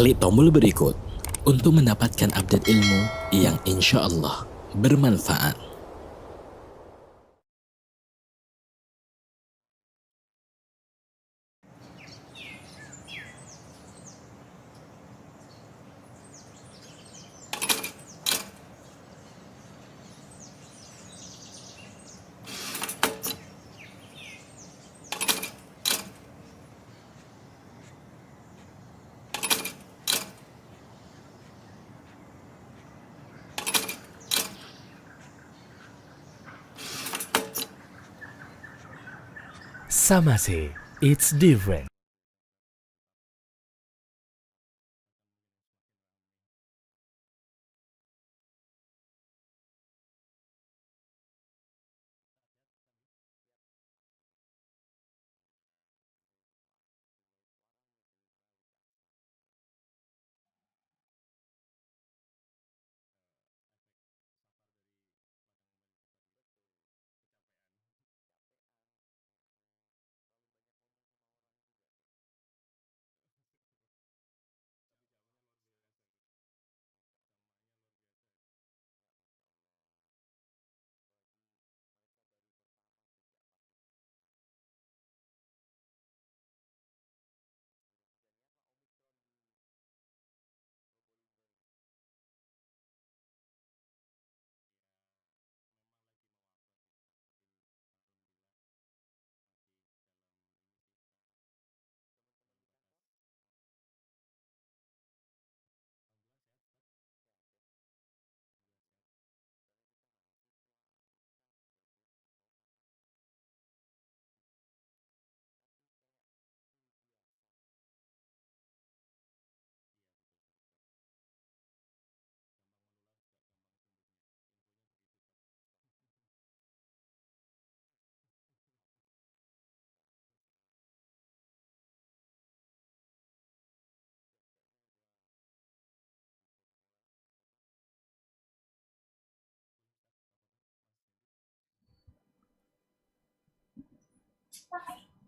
Klik tombol berikut untuk mendapatkan update ilmu yang insya Allah bermanfaat. Samase, it's different.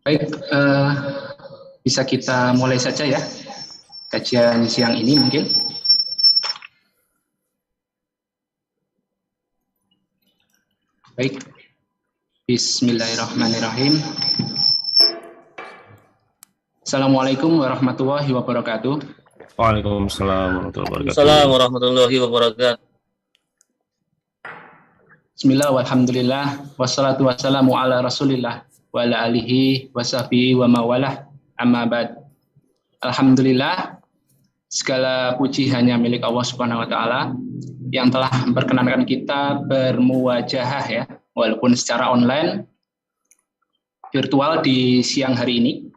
Baik, bisa kita mulai saja ya kajian siang ini mungkin. Baik, Bismillahirrahmanirrahim. Assalamualaikum warahmatullahi wabarakatuh. Waalaikumsalam warahmatullahi wabarakatuh. Assalamualaikum warahmatullahi wabarakatuh. Bismillah walhamdulillah wassalatu wassalamu ala rasulillah wa ala alihi wa sahbihi wa mawalah amma ba'd. Alhamdulillah, segala puji hanya milik Allah Subhanahu wa taala yang telah memperkenankan kita bermuwajahah ya, walaupun secara online virtual di siang hari ini.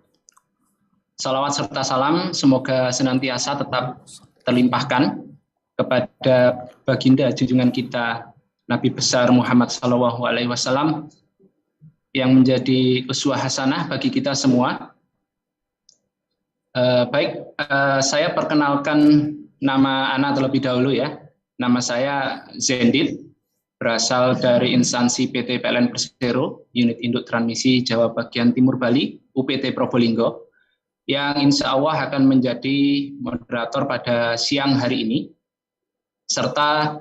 Salawat serta salam semoga senantiasa tetap terlimpahkan kepada baginda junjungan kita Nabi besar Muhammad SAW yang menjadi uswah hasanah bagi kita semua. Saya perkenalkan nama Ana terlebih dahulu ya. Nama saya Zendit, berasal dari instansi PT PLN Persero, Unit Induk Transmisi Jawa Bagian Timur Bali, UPT Probolinggo, yang insya Allah akan menjadi moderator pada siang hari ini, serta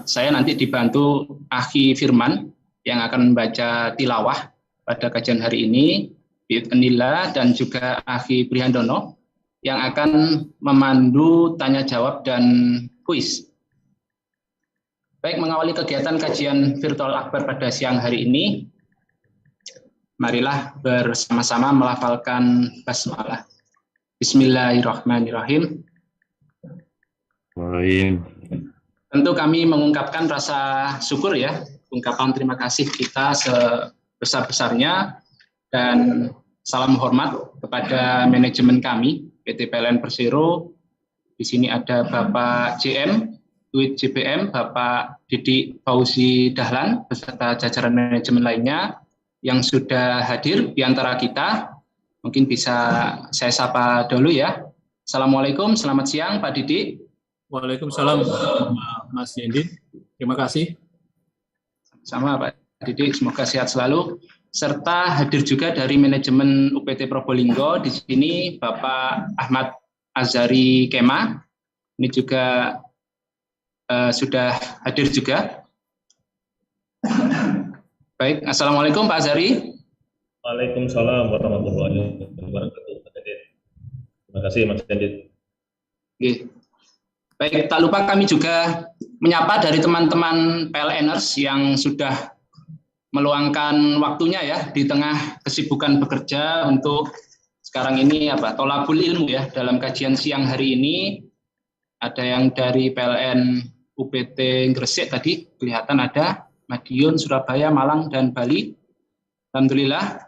saya nanti dibantu Akhi Firman yang akan membaca tilawah pada kajian hari ini, biidznillah, dan juga Akhi Prihandono yang akan memandu tanya jawab dan kuis. Baik, mengawali kegiatan kajian virtual akbar pada siang hari ini, marilah bersama-sama melafalkan basmalah. Bismillahirrahmanirrahim. Tentu kami mengungkapkan rasa syukur ya, ungkapan terima kasih kita sebesar-besarnya dan salam hormat kepada manajemen kami PT PLN Persero. Di sini ada Bapak JM, Tweet JPM, Bapak Didi Fauzi Dahlan beserta jajaran manajemen lainnya yang sudah hadir di antara kita. Mungkin bisa saya sapa dulu ya. Assalamualaikum, selamat siang Pak Didi. Waalaikumsalam Mas Yendi. Terima kasih. Sama Pak Didi, semoga sehat selalu. Serta hadir juga dari manajemen UPT Probolinggo di sini Bapak Ahmad Azhari Kema, ini juga sudah hadir juga. Baik, Assalamualaikum Pak Azhari. Waalaikumsalam warahmatullahi wabarakatuh. Terima kasih Mas Hendit. Oke. Baik, tak lupa kami juga menyapa dari teman-teman PLNers yang sudah meluangkan waktunya ya di tengah kesibukan bekerja untuk sekarang ini tolabul ilmu ya dalam kajian siang hari ini. Ada yang dari PLN UPT Gresik tadi kelihatan ada, Madiun, Surabaya, Malang dan Bali. Alhamdulillah.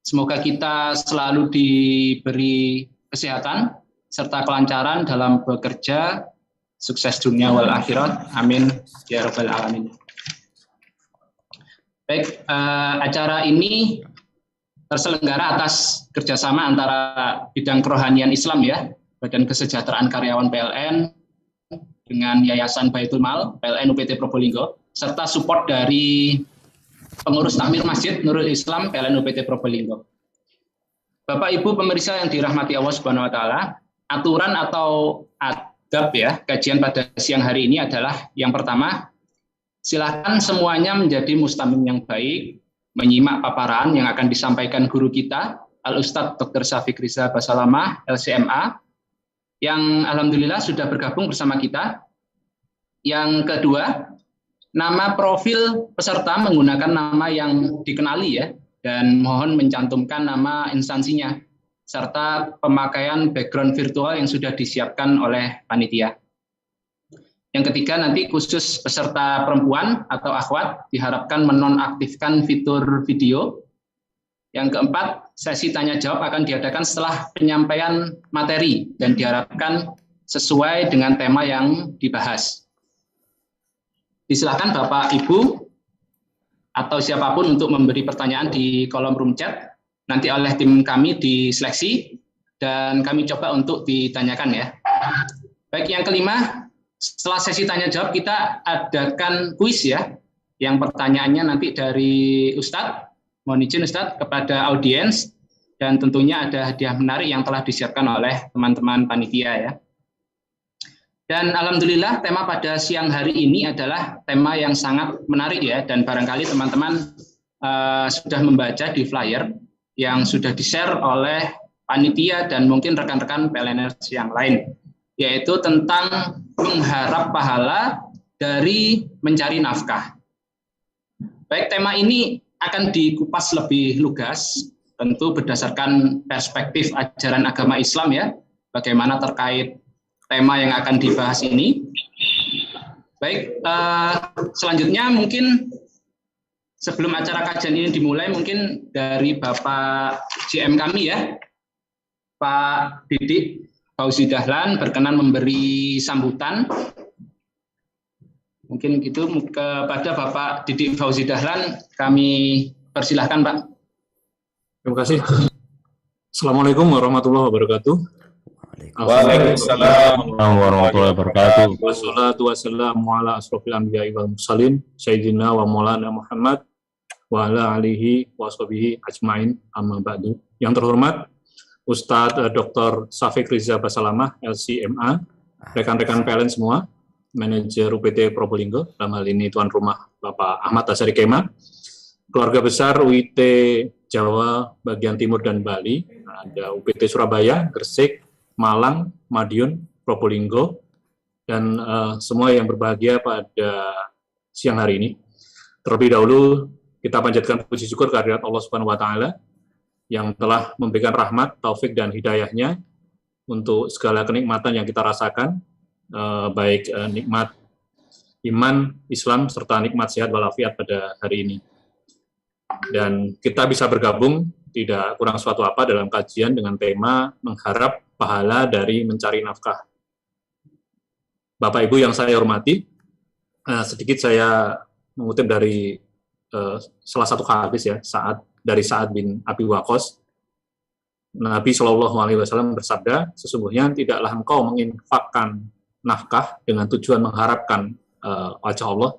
Semoga kita selalu diberi kesehatan serta kelancaran dalam bekerja, sukses dunia wal akhirat. Amin ya rabbal alamin. Baik, acara ini terselenggara atas kerjasama antara bidang kerohanian Islam ya, Badan Kesejahteraan Karyawan PLN dengan Yayasan Baitul Mal PLN UPT Probolinggo serta support dari Pengurus Takmir Masjid Nurul Islam PLN UPT Probolinggo. Bapak Ibu pemirsa yang dirahmati Allah Subhanahu wa taala, aturan atau adab ya kajian pada siang hari ini adalah yang pertama, silakan semuanya menjadi mustamim yang baik, menyimak paparan yang akan disampaikan guru kita, Al-Ustadz Dr. Syafiq Riza Basalamah, LCMA, yang alhamdulillah sudah bergabung bersama kita. Yang kedua, nama profil peserta menggunakan nama yang dikenali ya, dan mohon mencantumkan nama instansinya, serta pemakaian background virtual yang sudah disiapkan oleh panitia. Yang ketiga, nanti khusus peserta perempuan atau akhwat diharapkan menonaktifkan fitur video. Yang keempat, sesi tanya-jawab akan diadakan setelah penyampaian materi dan diharapkan sesuai dengan tema yang dibahas. Disilahkan Bapak, Ibu, atau siapapun untuk memberi pertanyaan di kolom room chat. Nanti oleh tim kami diseleksi dan kami coba untuk ditanyakan ya. Baik, yang kelima, setelah sesi tanya-jawab kita adakan kuis ya. Yang pertanyaannya nanti dari Ustadz, mohon izin Ustadz, kepada audiens, dan tentunya ada hadiah menarik yang telah disiapkan oleh teman-teman panitia ya. Dan alhamdulillah tema pada siang hari ini adalah tema yang sangat menarik ya, dan barangkali teman-teman sudah membaca di flyer yang sudah di-share oleh panitia dan mungkin rekan-rekan PLNers yang lain, yaitu tentang mengharap pahala dari mencari nafkah. Baik, tema ini akan dikupas lebih lugas, tentu berdasarkan perspektif ajaran agama Islam ya, bagaimana terkait tema yang akan dibahas ini. Baik, selanjutnya mungkin sebelum acara kajian ini dimulai, mungkin dari Bapak GM kami ya, Pak Didik Fauzi Dahlan berkenan memberi sambutan. Mungkin gitu kepada Bapak Didik Fauzi Dahlan kami persilahkan Pak. Terima kasih. Assalamualaikum warahmatullahi wabarakatuh. Waalaikumsalam warahmatullahi wabarakatuh. Wassalatu wassalamu ala asrofil anbiya'i wal mursalin Sayyidina wa maulana Muhammad wa ala alihi wa sahbihi ajmain amma ba'du. Yang terhormat Ustadz Dr. Syafiq Riza Basalamah, LCMA, rekan-rekan PLN semua, manajer UPT Probolinggo, dalam hal ini tuan rumah Bapak Ahmad Azhari Kema, keluarga besar UIT Jawa bagian timur dan Bali, ada UPT Surabaya, Gresik, Malang, Madiun, Probolinggo, dan semua yang berbahagia pada siang hari ini. Terlebih dahulu kita panjatkan puji syukur kehadirat Allah Subhanahu wa taala yang telah memberikan rahmat, taufik dan hidayahnya untuk segala kenikmatan yang kita rasakan, baik nikmat iman, Islam serta nikmat sehat walafiat pada hari ini. Dan kita bisa bergabung tidak kurang suatu apa dalam kajian dengan tema mengharap pahala dari mencari nafkah. Bapak Ibu yang saya hormati, sedikit saya mengutip dari salah satu hadis ya, dari Sa'ad bin Abi Waqqas. Nabi Shallallahu Alaihi Wasallam bersabda, sesungguhnya tidaklah engkau menginfakkan nafkah dengan tujuan mengharapkan wajah Allah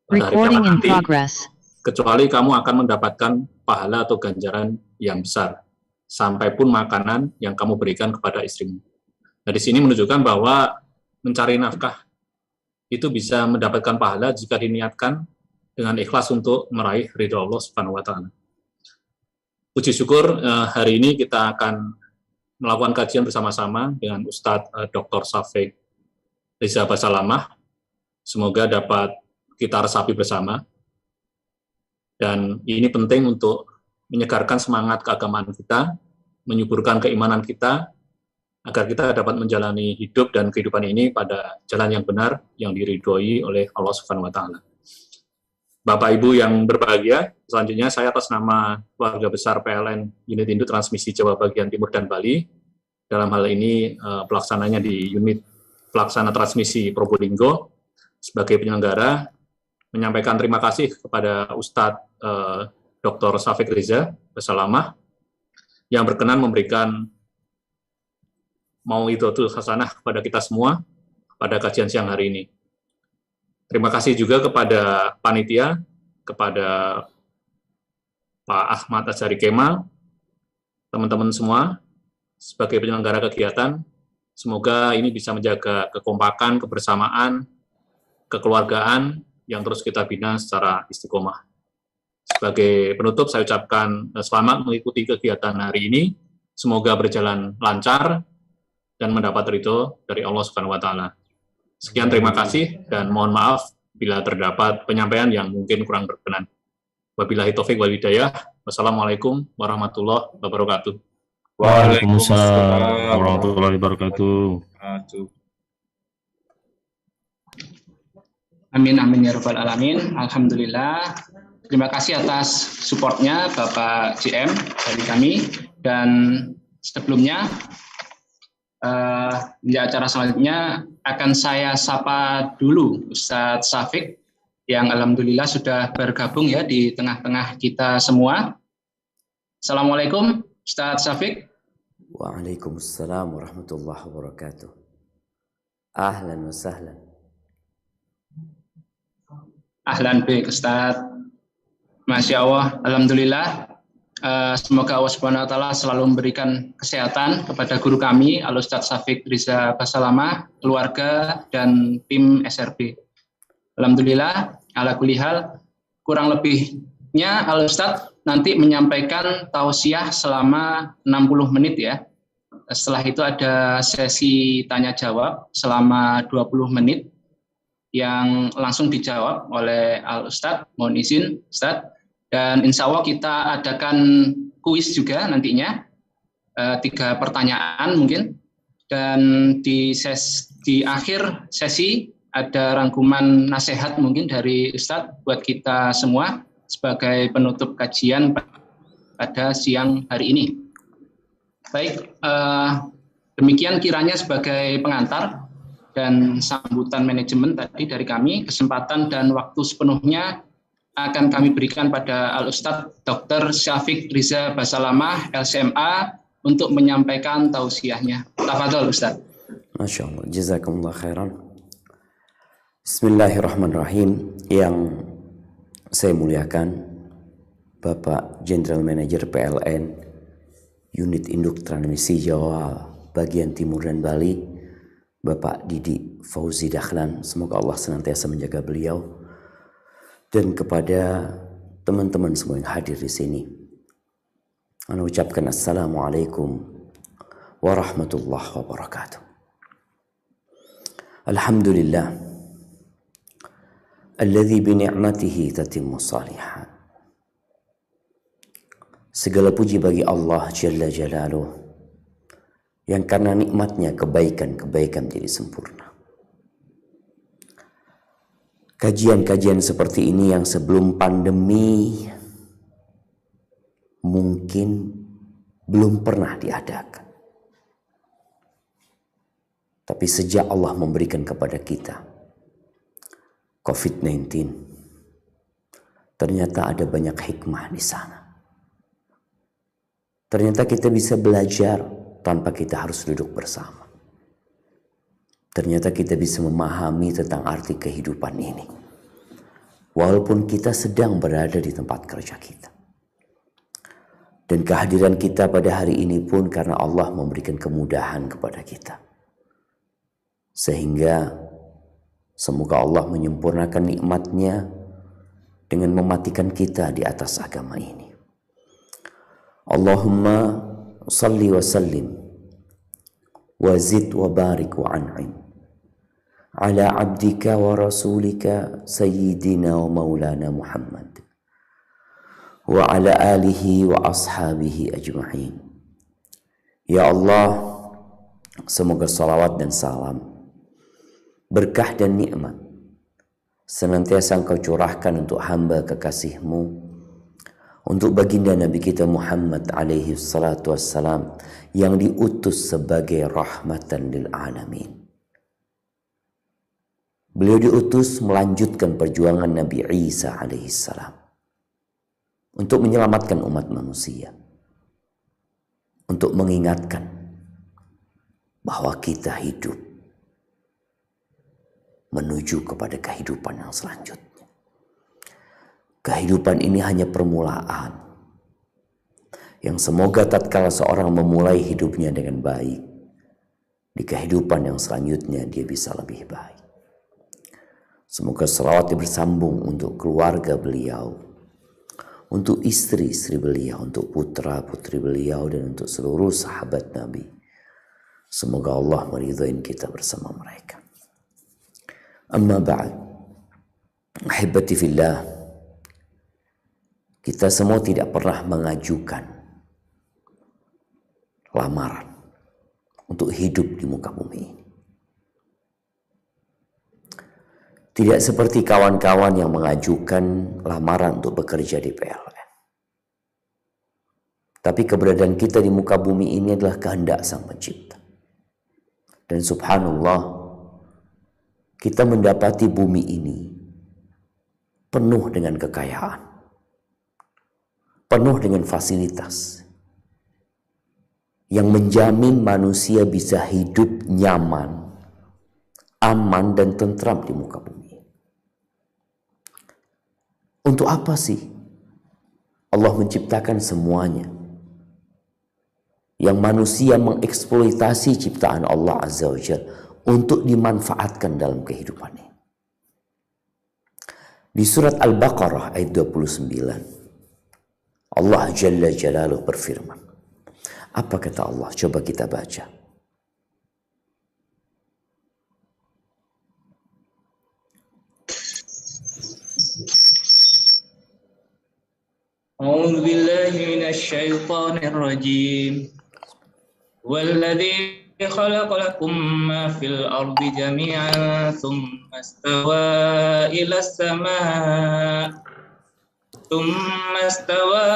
pada hari kiamat nanti, kecuali kamu akan mendapatkan pahala atau ganjaran yang besar, sampai pun makanan yang kamu berikan kepada istrimu. Nah, di sini menunjukkan bahwa mencari nafkah itu bisa mendapatkan pahala jika diniatkan dengan ikhlas untuk meraih ridho Allah Subhanahu wa taala. Puji syukur hari ini kita akan melakukan kajian bersama-sama dengan Ustadz Dr. Syafiq Riza Basalamah. Semoga dapat kita resapi bersama. Dan ini penting untuk menyegarkan semangat keagamaan kita, menyuburkan keimanan kita, agar kita dapat menjalani hidup dan kehidupan ini pada jalan yang benar, yang diridhoi oleh Allah Subhanahu wa taala. Bapak Ibu yang berbahagia, selanjutnya saya atas nama keluarga besar PLN Unit Induk Transmisi Jawa Bagian Timur dan Bali, dalam hal ini pelaksananya di unit pelaksana transmisi Probolinggo, sebagai penyelenggara, menyampaikan terima kasih kepada Ustadz Dr. Syafiq Riza Basalamah yang berkenan memberikan mauidhatul hasanah kepada kita semua pada kajian siang hari ini. Terima kasih juga kepada panitia, kepada Pak Ahmad Azhari Kemal, teman-teman semua, sebagai penyelenggara kegiatan. Semoga ini bisa menjaga kekompakan, kebersamaan, kekeluargaan yang terus kita bina secara istiqomah. Sebagai penutup, saya ucapkan selamat mengikuti kegiatan hari ini. Semoga berjalan lancar dan mendapat ridho dari Allah Subhanahu wa taala. Sekian, terima kasih, dan mohon maaf bila terdapat penyampaian yang mungkin kurang berkenan. Wabillahi taufik wal hidayah. Wassalamualaikum warahmatullahi wabarakatuh. Waalaikumsalam warahmatullahi wabarakatuh. Amin, amin ya rabbal alamin. Alhamdulillah. Terima kasih atas supportnya Bapak GM dari kami. Dan sebelumnya, di acara selanjutnya akan saya sapa dulu Ustadz Syafiq yang alhamdulillah sudah bergabung ya di tengah-tengah kita semua. Assalamualaikum Ustadz Syafiq. Waalaikumsalam warahmatullahi wabarakatuh. Ahlan wa sahlan. Ahlan bik Ustadz. Masya Allah, alhamdulillah. Semoga Allah Subhanahu wa taala selalu memberikan kesehatan kepada guru kami Al-Ustadz Syafiq Riza Basalamah, keluarga dan tim SRB. Alhamdulillah, ala kulli hal, kurang lebihnya Al-Ustadz nanti menyampaikan tausiah selama 60 menit ya. Setelah itu ada sesi tanya jawab selama 20 menit yang langsung dijawab oleh Al-Ustadz. Mohon izin Ustadz. Dan insya Allah kita adakan kuis juga nantinya, 3 pertanyaan mungkin. Dan di akhir sesi ada rangkuman nasihat mungkin dari Ustadz buat kita semua sebagai penutup kajian pada siang hari ini. Baik, demikian kiranya sebagai pengantar dan sambutan manajemen tadi dari kami. Kesempatan dan waktu sepenuhnya akan kami berikan pada Al-Ustadz Dr. Syafiq Riza Basalamah, LCMA, untuk menyampaikan tausiahnya. Tafadhol Ustadz. Masya Allah, jazakumullah khairan. Bismillahirrahmanirrahim. Yang saya muliakan Bapak General Manager PLN Unit Induk Transmisi Jawa Bagian Timur dan Bali, Bapak Didi Fauzi Dahlan. Semoga Allah senantiasa menjaga beliau. Dan kepada teman-teman semua yang hadir di sini, saya ucapkan Assalamualaikum warahmatullahi wabarakatuh. Alhamdulillah, alladzi bi ni'matihi tatimmu shalihat. Segala puji bagi Allah Jalla Jalaluh, yang karena nikmatnya kebaikan-kebaikan jadi sempurna. Kajian-kajian seperti ini yang sebelum pandemi mungkin belum pernah diadakan. Tapi sejak Allah memberikan kepada kita COVID-19, ternyata ada banyak hikmah di sana. Ternyata kita bisa belajar tanpa kita harus duduk bersama. Ternyata kita bisa memahami tentang arti kehidupan ini, walaupun kita sedang berada di tempat kerja kita. Dan kehadiran kita pada hari ini pun karena Allah memberikan kemudahan kepada kita. Sehingga semoga Allah menyempurnakan nikmat-Nya dengan mematikan kita di atas agama ini. Allahumma salli wa sallim wa zid wa barik wa an'im ala abdika wa rasulika sayyidina wa maulana Muhammad wa ala alihi wa ashabihi ajma'in. Ya Allah, semoga salawat dan salam, berkah dan nikmat senantiasa Engkau curahkan untuk hamba kekasih-Mu, untuk baginda Nabi kita Muhammad alaihi salatu wassalam yang diutus sebagai rahmatan lil alamin. Beliau diutus melanjutkan perjuangan Nabi Isa alaihi salam untuk menyelamatkan umat manusia, untuk mengingatkan bahwa kita hidup menuju kepada kehidupan yang selanjutnya. Kehidupan ini hanya permulaan yang semoga tatkala seorang memulai hidupnya dengan baik, di kehidupan yang selanjutnya dia bisa lebih baik. Semoga selawat bersambung untuk keluarga beliau, untuk istri-istri beliau, untuk putra-putri beliau, dan untuk seluruh sahabat Nabi. Semoga Allah meridhai kita bersama mereka. Amma ba'd, ahibati fillah, kita semua tidak pernah mengajukan lamaran untuk hidup di muka bumi ini. Tidak seperti kawan-kawan yang mengajukan lamaran untuk bekerja di PLN. Tapi keberadaan kita di muka bumi ini adalah kehendak Sang Pencipta. Dan subhanallah, kita mendapati bumi ini penuh dengan kekayaan, penuh dengan fasilitas yang menjamin manusia bisa hidup nyaman, aman, dan tentram di muka bumi. Untuk apa sih Allah menciptakan semuanya? Yang manusia mengeksploitasi ciptaan Allah Azza wa Jalla untuk dimanfaatkan dalam kehidupannya. Di surat Al-Baqarah ayat 29, Allah Jalla Jalaluh berfirman. Apa kata Allah? Coba kita baca. A'udzu billahi minasy syaithanir rajim. Walladzi khalaqa lakum ma fil ardi jami'an tsumma istawa ilas sama' ثم استوى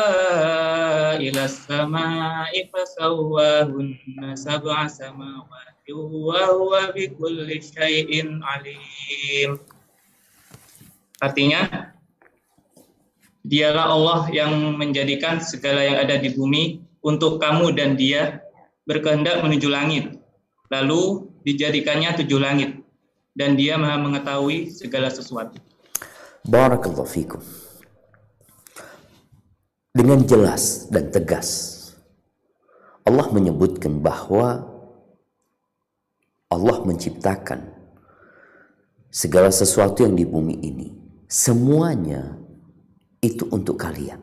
إلى السماء فسواهن سبع سماوات وهو بكل شيء عليم. Artinya, dialah Allah yang menjadikan segala yang ada di bumi untuk kamu dan Dia berkehendak menuju langit. Lalu dijadikannya 7 langit, dan Dia Maha mengetahui segala sesuatu. Barakallahu fikum. Dengan jelas dan tegas Allah menyebutkan bahwa Allah menciptakan segala sesuatu yang di bumi ini, semuanya itu untuk kalian,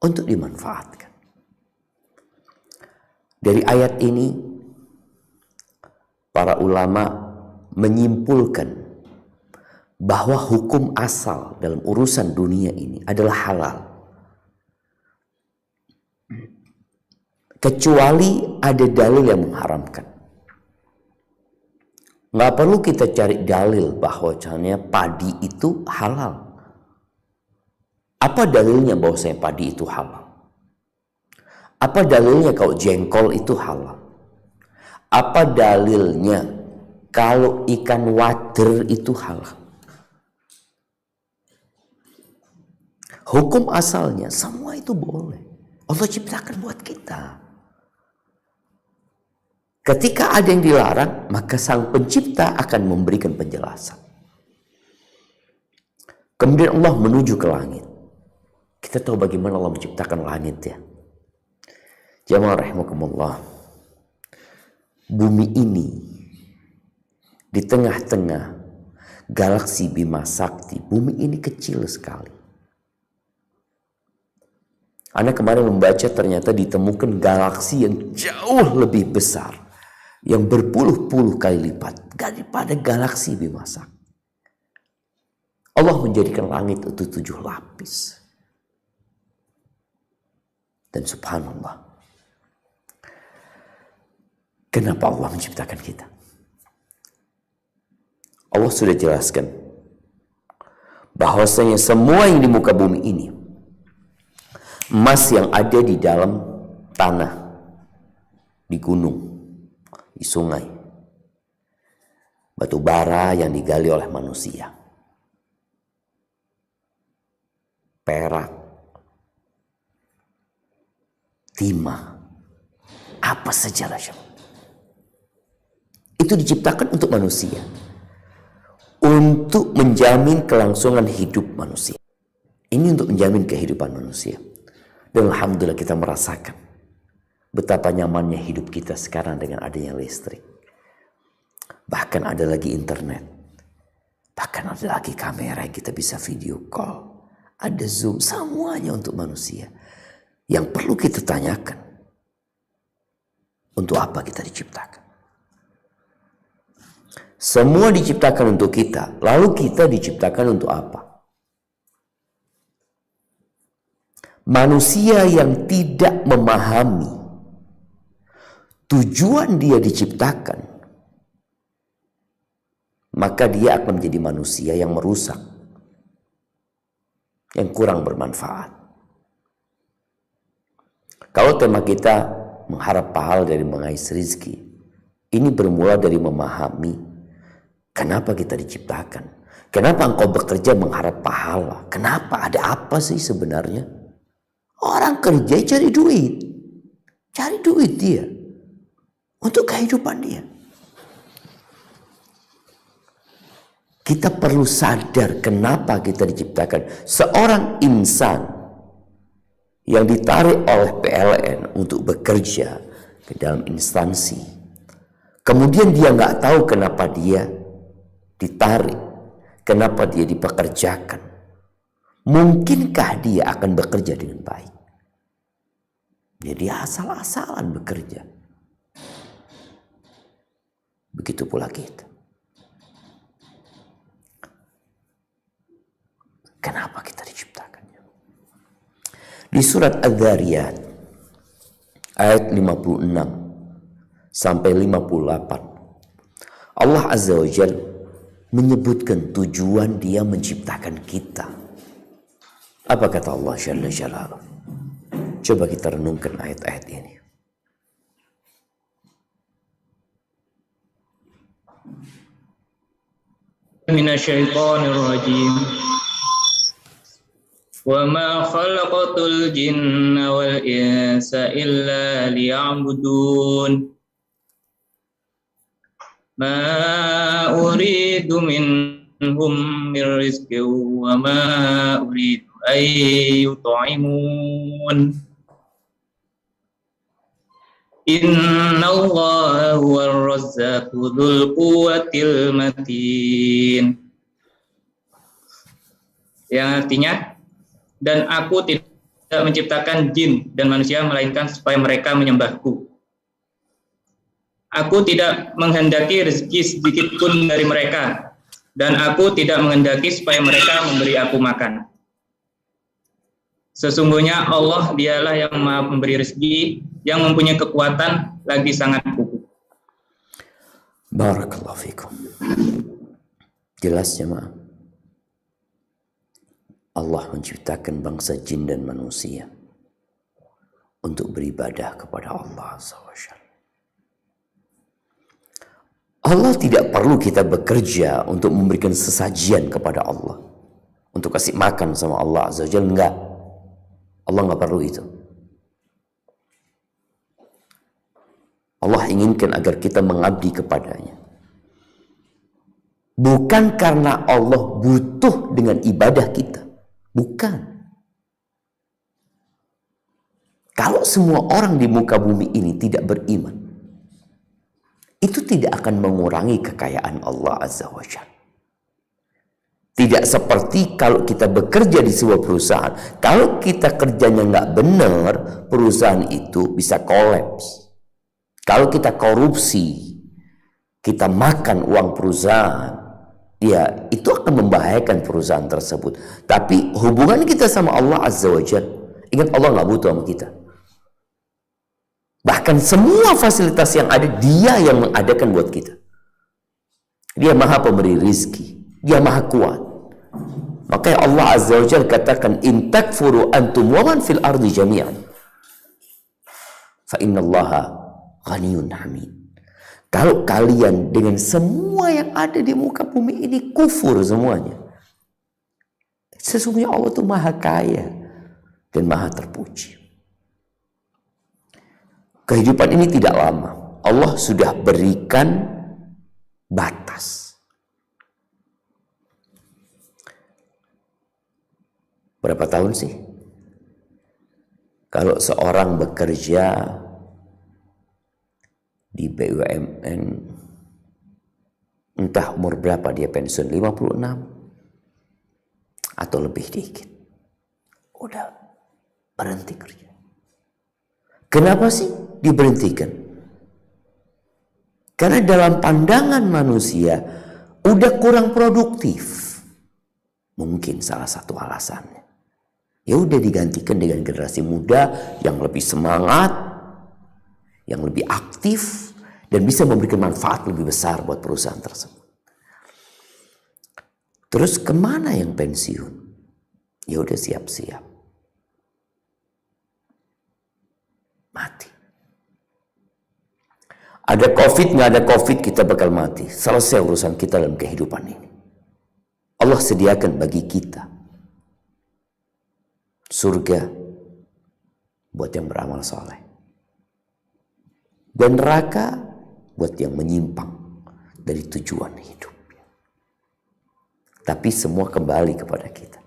untuk dimanfaatkan. Dari ayat ini para ulama menyimpulkan bahwa hukum asal dalam urusan dunia ini adalah halal, kecuali ada dalil yang mengharamkan. Nggak perlu kita cari dalil bahwasanya padi itu halal. Apa dalilnya bahwasanya padi itu halal? Apa dalilnya kalau jengkol itu halal? Apa dalilnya kalau ikan wader itu halal? Hukum asalnya semua itu boleh. Allah ciptakan buat kita. Ketika ada yang dilarang, maka Sang Pencipta akan memberikan penjelasan. Kemudian Allah menuju ke langit. Kita tahu bagaimana Allah menciptakan langit ya. Jamaah rahimakumullah. Bumi ini di tengah-tengah galaksi Bima Sakti, bumi ini kecil sekali. Anda kemarin membaca ternyata ditemukan galaksi yang jauh lebih besar, yang berpuluh-puluh kali lipat daripada galaksi Bima Sakti. Allah menjadikan langit itu 7 lapis. Dan subhanallah, kenapa Allah menciptakan kita? Allah sudah jelaskan bahwasanya semua yang di muka bumi ini, emas yang ada di dalam tanah, di gunung, di sungai, batu bara yang digali oleh manusia, perak, timah, apa saja lah, itu diciptakan untuk manusia, untuk menjamin kelangsungan hidup manusia. Ini untuk menjamin kehidupan manusia. Dan alhamdulillah kita merasakan betapa nyamannya hidup kita sekarang dengan adanya listrik. Bahkan ada lagi internet. Bahkan ada lagi kamera yang kita bisa video call. Ada Zoom, semuanya untuk manusia. Yang perlu kita tanyakan, untuk apa kita diciptakan? Semua diciptakan untuk kita, lalu kita diciptakan untuk apa? Manusia yang tidak memahami tujuan dia diciptakan, maka dia akan menjadi manusia yang merusak, yang kurang bermanfaat. Kalau tema kita mengharap pahala dari mengais rizki, ini bermula dari memahami kenapa kita diciptakan. Kenapa engkau bekerja mengharap pahala? Kenapa? Ada apa sih sebenarnya? Orang kerja cari duit. Cari duit dia. Untuk kehidupan dia. Kita perlu sadar kenapa kita diciptakan. Seorang insan yang ditarik oleh PLN untuk bekerja ke dalam instansi. Kemudian dia nggak tahu kenapa dia ditarik, kenapa dia dipekerjakan. Mungkinkah dia akan bekerja dengan baik? Dia asal-asalan bekerja. Begitu pula kita. Kenapa kita diciptakannya? Di surat Adz-Dzariyat ayat 56 sampai 58, Allah Azza wa Jalla menyebutkan tujuan dia menciptakan kita. Apa kata Allah Jalla Jalaluh? Coba kita renungkan ayat-ayat ini. Minasyaitonirrajim. Wa ma khalaqatul jinna wal insa illa liya'budun. Ma uridu minhum min rizqin wa ma uridu ay yut'imun. Inna Allah huwar razzaqu dzul quwwatil matin. Yang artinya, dan aku tidak menciptakan jin dan manusia melainkan supaya mereka menyembahku. Aku tidak menghendaki rezeki sedikit pun dari mereka, dan aku tidak menghendaki supaya mereka memberi aku makan. Sesungguhnya Allah dialah yang Maha Pemberi rezeki, yang mempunyai kekuatan lagi sangat kukuh. Barakallahu fikum. Jelas jemaah, Allah menciptakan bangsa jin dan manusia untuk beribadah kepada Allah SWT. Allah tidak perlu kita bekerja untuk memberikan sesajian kepada Allah, untuk kasih makan sama Allah Azza wa Jalla. Enggak, Allah enggak perlu itu. Allah inginkan agar kita mengabdi kepadanya, bukan karena Allah butuh dengan ibadah kita, bukan. Kalau semua orang di muka bumi ini tidak beriman, itu tidak akan mengurangi kekayaan Allah Azza wa Jalla. Tidak seperti kalau kita bekerja di sebuah perusahaan. Kalau kita kerjanya nggak benar, perusahaan itu bisa kolaps. Kalau kita korupsi, kita makan uang perusahaan, ya itu akan membahayakan perusahaan tersebut. Tapi hubungan kita sama Allah Azza wa Jalla, ingat Allah nggak butuh sama kita. Bahkan semua fasilitas yang ada, Dia yang mengadakan buat kita. Dia maha pemberi rizki, Dia maha kuat. Makanya Allah Azza wa Jalla katakan, in takfuru antum wa man fil ardi jami'an fa innallaha ghaniyun hamid. Kalau kalian dengan semua yang ada di muka bumi ini kufur semuanya, sesungguhnya Allah itu maha kaya dan maha terpuji. Kehidupan ini tidak lama. Allah sudah berikan batas. Berapa tahun sih? Kalau seorang bekerja di BUMN, entah umur berapa dia pensiun, 56 atau lebih dikit, udah berhenti kerja. Kenapa sih diberhentikan? Karena dalam pandangan manusia udah kurang produktif. Mungkin salah satu alasannya. Ya udah digantikan dengan generasi muda yang lebih semangat, yang lebih aktif, dan bisa memberikan manfaat lebih besar buat perusahaan tersebut. Terus kemana yang pensiun? Ya udah siap-siap mati. Ada COVID, nggak ada COVID, kita bakal mati. Selesai urusan kita dalam kehidupan ini. Allah sediakan bagi kita surga buat yang beramal soleh, dan neraka buat yang menyimpang dari tujuan hidup. Tapi semua kembali kepada kita.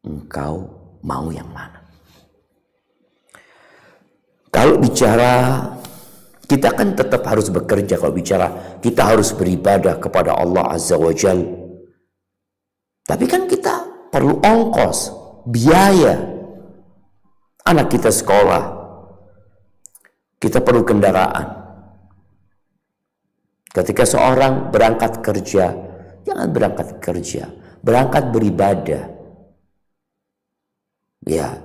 Engkau mau yang mana? Kalau bicara, kita kan tetap harus bekerja. Kalau bicara, kita harus beribadah kepada Allah Azza wa Jalla. Tapi kan kita perlu ongkos, biaya. Anak kita sekolah, kita perlu kendaraan. Ketika seorang berangkat kerja, jangan berangkat kerja, berangkat beribadah. Ya,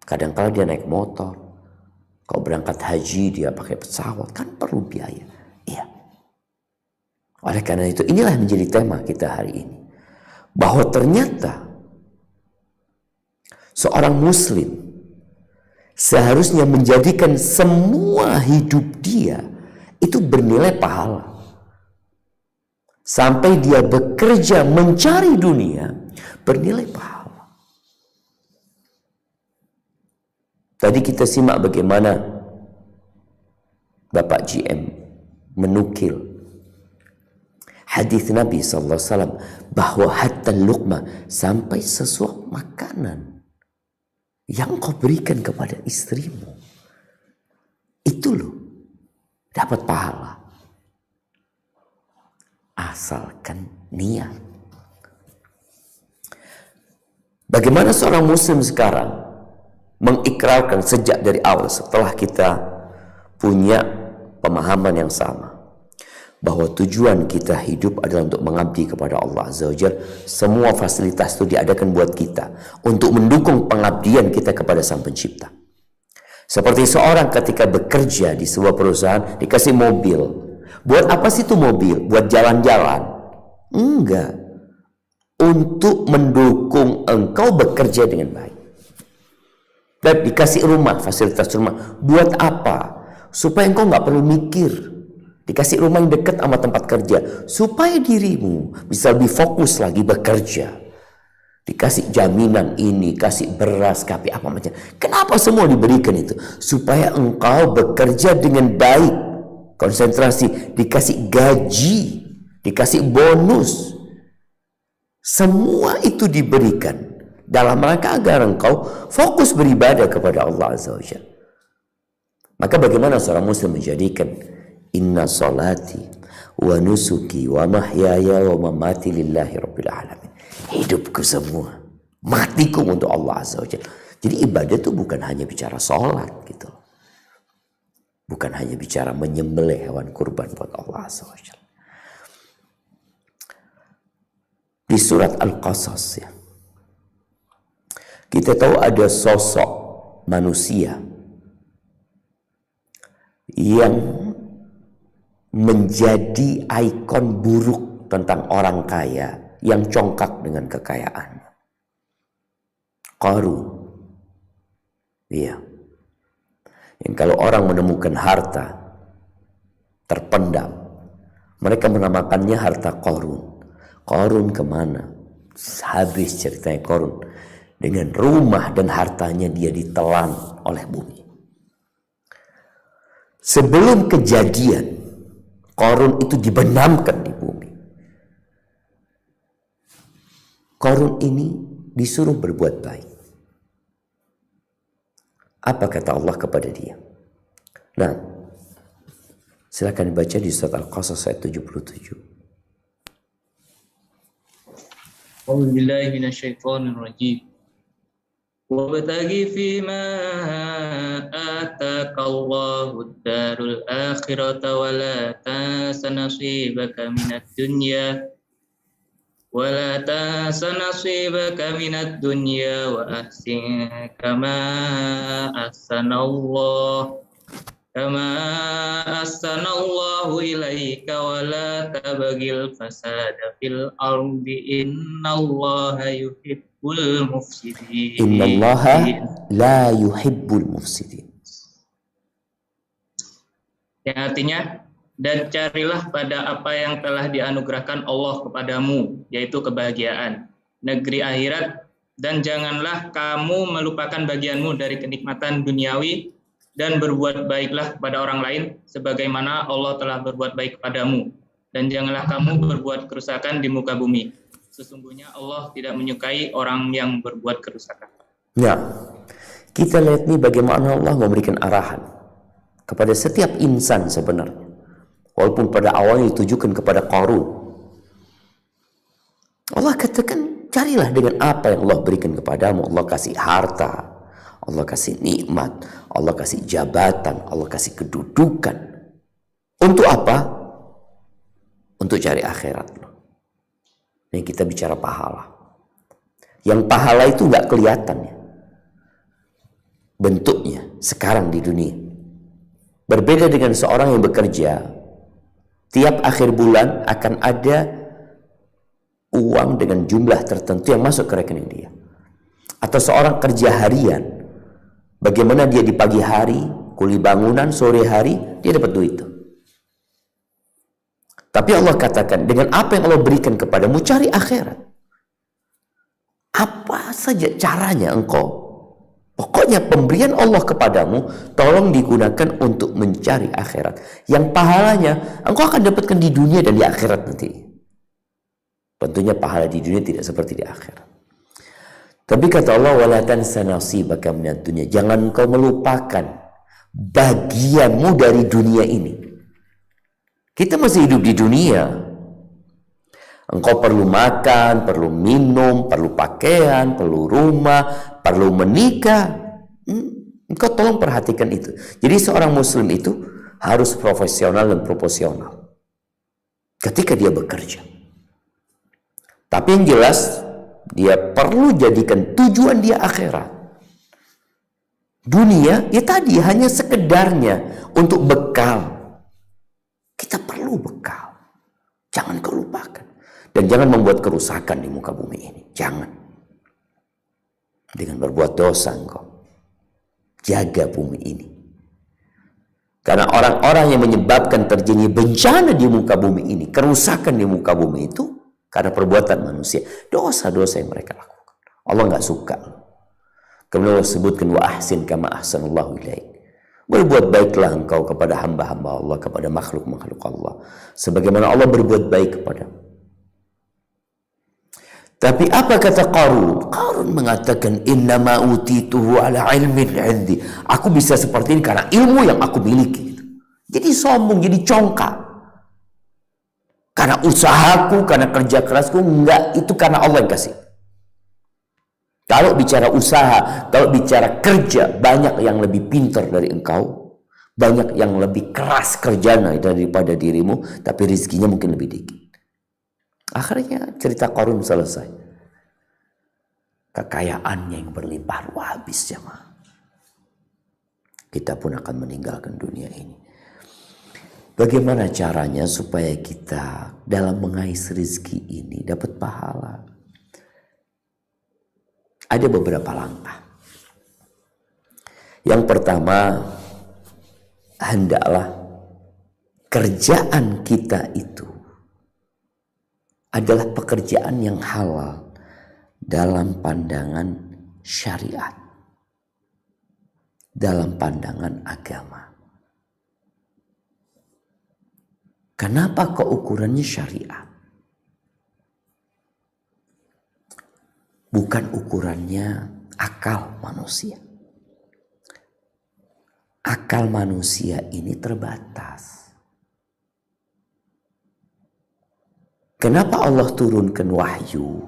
kadang-kadang dia naik motor. Kalau berangkat haji dia pakai pesawat, kan perlu biaya. Iya. Oleh karena itu, inilah yang menjadi tema kita hari ini. Bahwa ternyata seorang muslim seharusnya menjadikan semua hidup dia itu bernilai pahala. Sampai dia bekerja mencari dunia, bernilai pahala. Tadi kita simak bagaimana Bapak GM menukil hadis Nabi SAW bahwa hatta luqma, sampai sesuap makanan yang kau berikan kepada istrimu, itu loh dapat pahala. Asalkan niat. Bagaimana seorang muslim sekarang mengikrarkan sejak dari awal, setelah kita punya pemahaman yang sama bahwa tujuan kita hidup adalah untuk mengabdi kepada Allah Azza wa Jalla. Semua fasilitas itu diadakan buat kita untuk mendukung pengabdian kita kepada Sang Pencipta. Seperti seorang ketika bekerja di sebuah perusahaan dikasih mobil. Buat apa sih itu mobil? Buat jalan-jalan? Enggak. Untuk mendukung engkau bekerja dengan baik. Dan dikasih rumah, fasilitas rumah. Buat apa? Supaya engkau nggak perlu mikir. Dikasih rumah yang dekat sama tempat kerja. Supaya dirimu bisa lebih fokus lagi bekerja. Dikasih jaminan ini, kasih beras, kapi apa macam. Kenapa semua diberikan itu? Supaya engkau bekerja dengan baik. Konsentrasi, dikasih gaji, dikasih bonus. Semua itu diberikan dalam rangka agar engkau fokus beribadah kepada Allah Azza wa Jalla. Maka bagaimana seorang muslim menjadikan Inna salati wa nusuki wa mahyaya wa mamati lillahi rabbil alamin. Hidupku semua, matiku untuk Allah Azza wa Jalla. Jadi ibadah itu bukan hanya bicara sholat gitu. Bukan hanya bicara menyembelih hewan kurban buat Allah Azza wa Jalla. Di surat Al-Qasas ya, kita tahu ada sosok manusia yang menjadi ikon buruk tentang orang kaya yang congkak dengan kekayaan. Qarun. Iya. Yang kalau orang menemukan harta terpendam, mereka menamakannya harta Qarun. Qarun kemana? Habis ceritanya Qarun. Dengan rumah dan hartanya dia ditelan oleh bumi. Sebelum kejadian, Qarun itu dibenamkan di bumi. Qarun ini disuruh berbuat baik. Apa kata Allah kepada dia? Nah, silakan dibaca di surat Al-Qasas ayat 77. أعوذ بالله من الشيطان الرجيم وابتغ فيما آتاك الله الدار الآخرة ولا تنس نصيبك من الدنيا وأحسن كما أحسن الله إليك ولا تبغي الفساد في الأرض إن الله يحب المفسدين. Inna Allah la yuhibbul mufsidin. Yang artinya, dan carilah pada apa yang telah dianugerahkan Allah kepadamu, yaitu kebahagiaan, negeri akhirat, dan janganlah kamu melupakan bagianmu dari kenikmatan duniawi, dan berbuat baiklah kepada orang lain, sebagaimana Allah telah berbuat baik kepadamu. Dan janganlah kamu berbuat kerusakan di muka bumi. Sesungguhnya Allah tidak menyukai orang yang berbuat kerusakan. Ya, kita lihat nih bagaimana Allah memberikan arahan kepada setiap insan sebenarnya. Walaupun pada awalnya ditujukan kepada Qarun. Allah katakan, carilah dengan apa yang Allah berikan kepadamu. Allah kasih harta, Allah kasih nikmat, Allah kasih jabatan, Allah kasih kedudukan. Untuk apa? Untuk cari akhirat. Ini kita bicara pahala. Yang pahala itu nggak kelihatan ya, bentuknya sekarang di dunia. Berbeda dengan seorang yang bekerja, tiap akhir bulan akan ada uang dengan jumlah tertentu yang masuk ke rekening dia. Atau seorang kerja harian, bagaimana dia di pagi hari, kuli bangunan, sore hari, dia dapat duit itu. Tapi Allah katakan, dengan apa yang Allah berikan kepadamu, cari akhirat. Apa saja caranya engkau? Pokoknya pemberian Allah kepadamu, tolong digunakan untuk mencari akhirat. Yang pahalanya, engkau akan dapatkan di dunia dan di akhirat nanti. Tentunya pahala di dunia tidak seperti di akhirat. Tapi kata Allah, wala tansa nasibaka minad dunya. Jangan engkau melupakan bagianmu dari dunia ini. Kita masih hidup di dunia. Engkau perlu makan, perlu minum, perlu pakaian, perlu rumah, perlu menikah. Engkau tolong perhatikan itu. Jadi seorang muslim itu harus profesional dan proporsional ketika dia bekerja. Tapi yang jelas, dia perlu jadikan tujuan dia akhirat. Dunia ya tadi hanya sekedarnya untuk bekal. Kita perlu bekal. Jangan kau lupakan. Dan jangan membuat kerusakan di muka bumi ini. Jangan. Dengan berbuat dosa engkau. Jaga bumi ini. Karena orang-orang yang menyebabkan terjadi bencana di muka bumi ini, kerusakan di muka bumi itu, karena perbuatan manusia, dosa-dosa yang mereka lakukan. Allah nggak suka. Kemudian Allah sebutkan, wa ahsin kama ahsanallahu ilaik. Berbuat baiklah engkau kepada hamba-hamba Allah, kepada makhluk-makhluk Allah, sebagaimana Allah berbuat baik kepada. Tapi apa kata Qarun? Qarun mengatakan, innama utituhu ala ilmin indi. Aku bisa seperti ini karena ilmu yang aku miliki. Jadi sombong, jadi congkak. Karena usahaku, karena kerja kerasku, enggak, itu karena Allah yang kasih. Kalau bicara usaha, kalau bicara kerja, banyak yang lebih pintar dari engkau, banyak yang lebih keras kerjanya daripada dirimu, tapi rezekinya mungkin lebih dikit. Akhirnya cerita Qarun selesai. Kekayaannya yang berlimpah ruah habis, jemaah. Kita pun akan meninggalkan dunia ini. Bagaimana caranya supaya kita dalam mengais rezeki ini dapat pahala? Ada beberapa langkah. Yang pertama, hendaklah kerjaan kita itu adalah pekerjaan yang halal dalam pandangan syariat, dalam pandangan agama. Kenapa kok ukurannya syariat? Bukan ukurannya akal manusia. Akal manusia ini terbatas. Kenapa Allah turunkan wahyu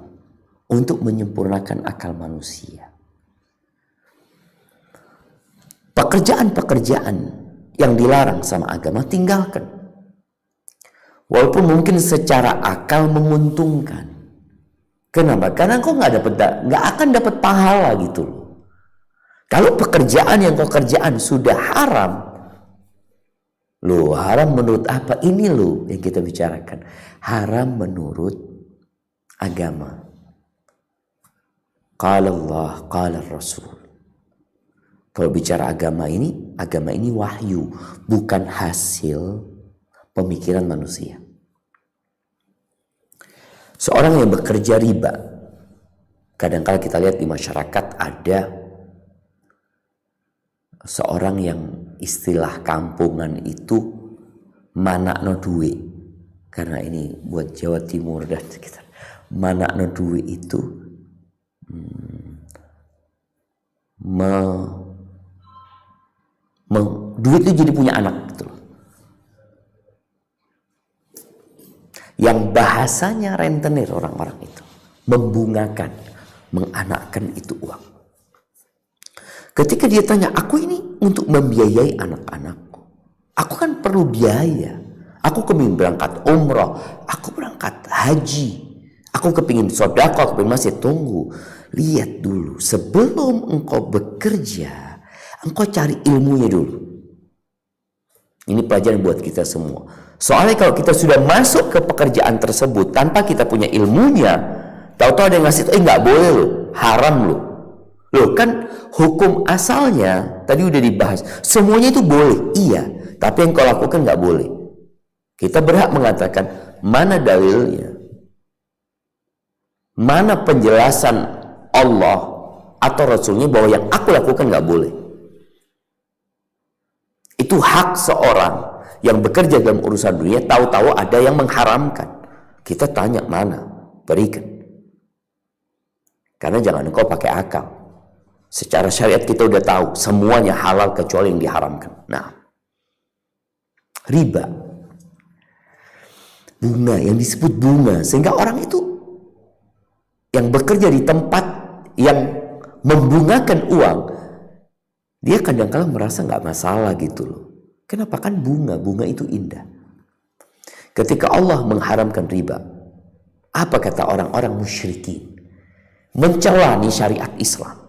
untuk menyempurnakan akal manusia? Pekerjaan-pekerjaan yang dilarang sama agama tinggalkan. Walaupun mungkin secara akal menguntungkan. Kenapa? Karena kau nggak akan dapat pahala gitu loh. Kalau pekerjaan yang kau kerjaan sudah haram, loh haram menurut apa? Ini loh yang kita bicarakan. Haram menurut agama. Qala Allah, qala Rasul. Kalau bicara agama ini wahyu, bukan hasil pemikiran manusia. Seorang yang bekerja riba, kadang-kala kita lihat di masyarakat ada seorang yang istilah kampungan itu manakno duwe. Karena ini buat Jawa Timur dan sekitar. Manakno duwe itu duit itu jadi punya anak gitu loh. Yang bahasanya rentenir orang-orang itu. Membungakan, menganakkan itu uang. Ketika dia tanya, aku ini untuk membiayai anak-anakku. Aku kan perlu biaya. Aku kepingin berangkat umroh. Aku berangkat haji. Aku kepingin sodako, aku kepingin masih tunggu. Lihat dulu, sebelum engkau bekerja, engkau cari ilmunya dulu. Ini pelajaran buat kita semua. Soalnya kalau kita sudah masuk ke pekerjaan tersebut tanpa kita punya ilmunya, tahu-tahu ada yang ngasih itu, nggak boleh loh, haram loh. Loh kan hukum asalnya tadi udah dibahas, semuanya itu boleh, iya, tapi yang kau lakukan nggak boleh. Kita berhak mengatakan mana dalilnya, mana penjelasan Allah atau Rasulnya bahwa yang aku lakukan nggak boleh. Itu hak seorang yang bekerja dalam urusan dunia, tahu-tahu ada yang mengharamkan. Kita tanya mana, berikan. Karena jangan engkau pakai akal. Secara syariat kita udah tahu semuanya halal kecuali yang diharamkan. Nah, riba, bunga, yang disebut bunga, sehingga orang itu yang bekerja di tempat yang membungakan uang, dia kadang-kadang merasa nggak masalah gitu loh. Kenapa? Kan bunga itu indah. Ketika Allah mengharamkan riba, apa kata orang-orang musyrikin? Mencela nih syariat Islam.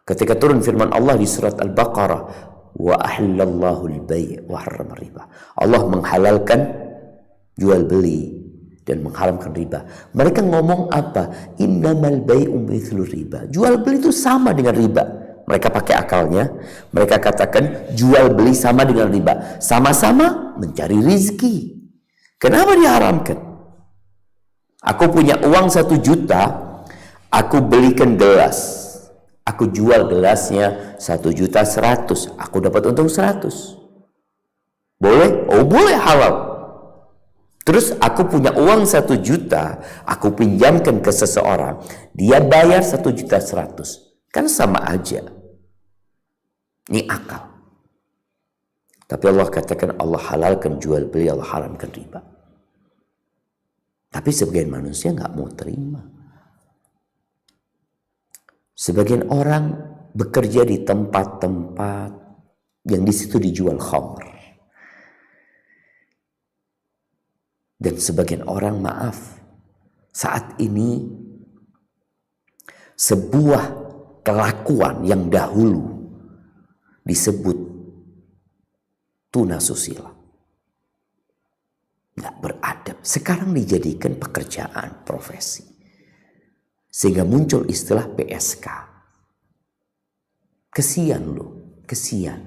Ketika turun firman Allah di surat Al-Baqarah, wa ahallallahu al-bay' wa harrama riba. Allah menghalalkan jual beli dan mengharamkan riba. Mereka ngomong apa? Innamal bay'u mithlu riba. Jual beli itu sama dengan riba. Mereka pakai akalnya, mereka katakan jual beli sama dengan riba. Sama-sama mencari rizki. Kenapa diharamkan? Aku punya uang 1 juta, aku belikan gelas. Aku jual gelasnya 1.100.000, aku dapat untung 100. Boleh? Oh boleh, halal. Terus aku punya uang 1 juta, aku pinjamkan ke seseorang, dia bayar 1.100.000. Kan sama aja. Ini akal. Tapi Allah katakan Allah halalkan jual beli, Allah haramkan riba. Tapi sebagian manusia nggak mau terima. Sebagian orang bekerja di tempat-tempat yang di situ dijual khamr. Dan sebagian orang, maaf, saat ini sebuah kelakuan yang dahulu disebut tunasusila, nggak beradab, sekarang dijadikan pekerjaan, profesi, sehingga muncul istilah PSK. Kesian loh, kesian.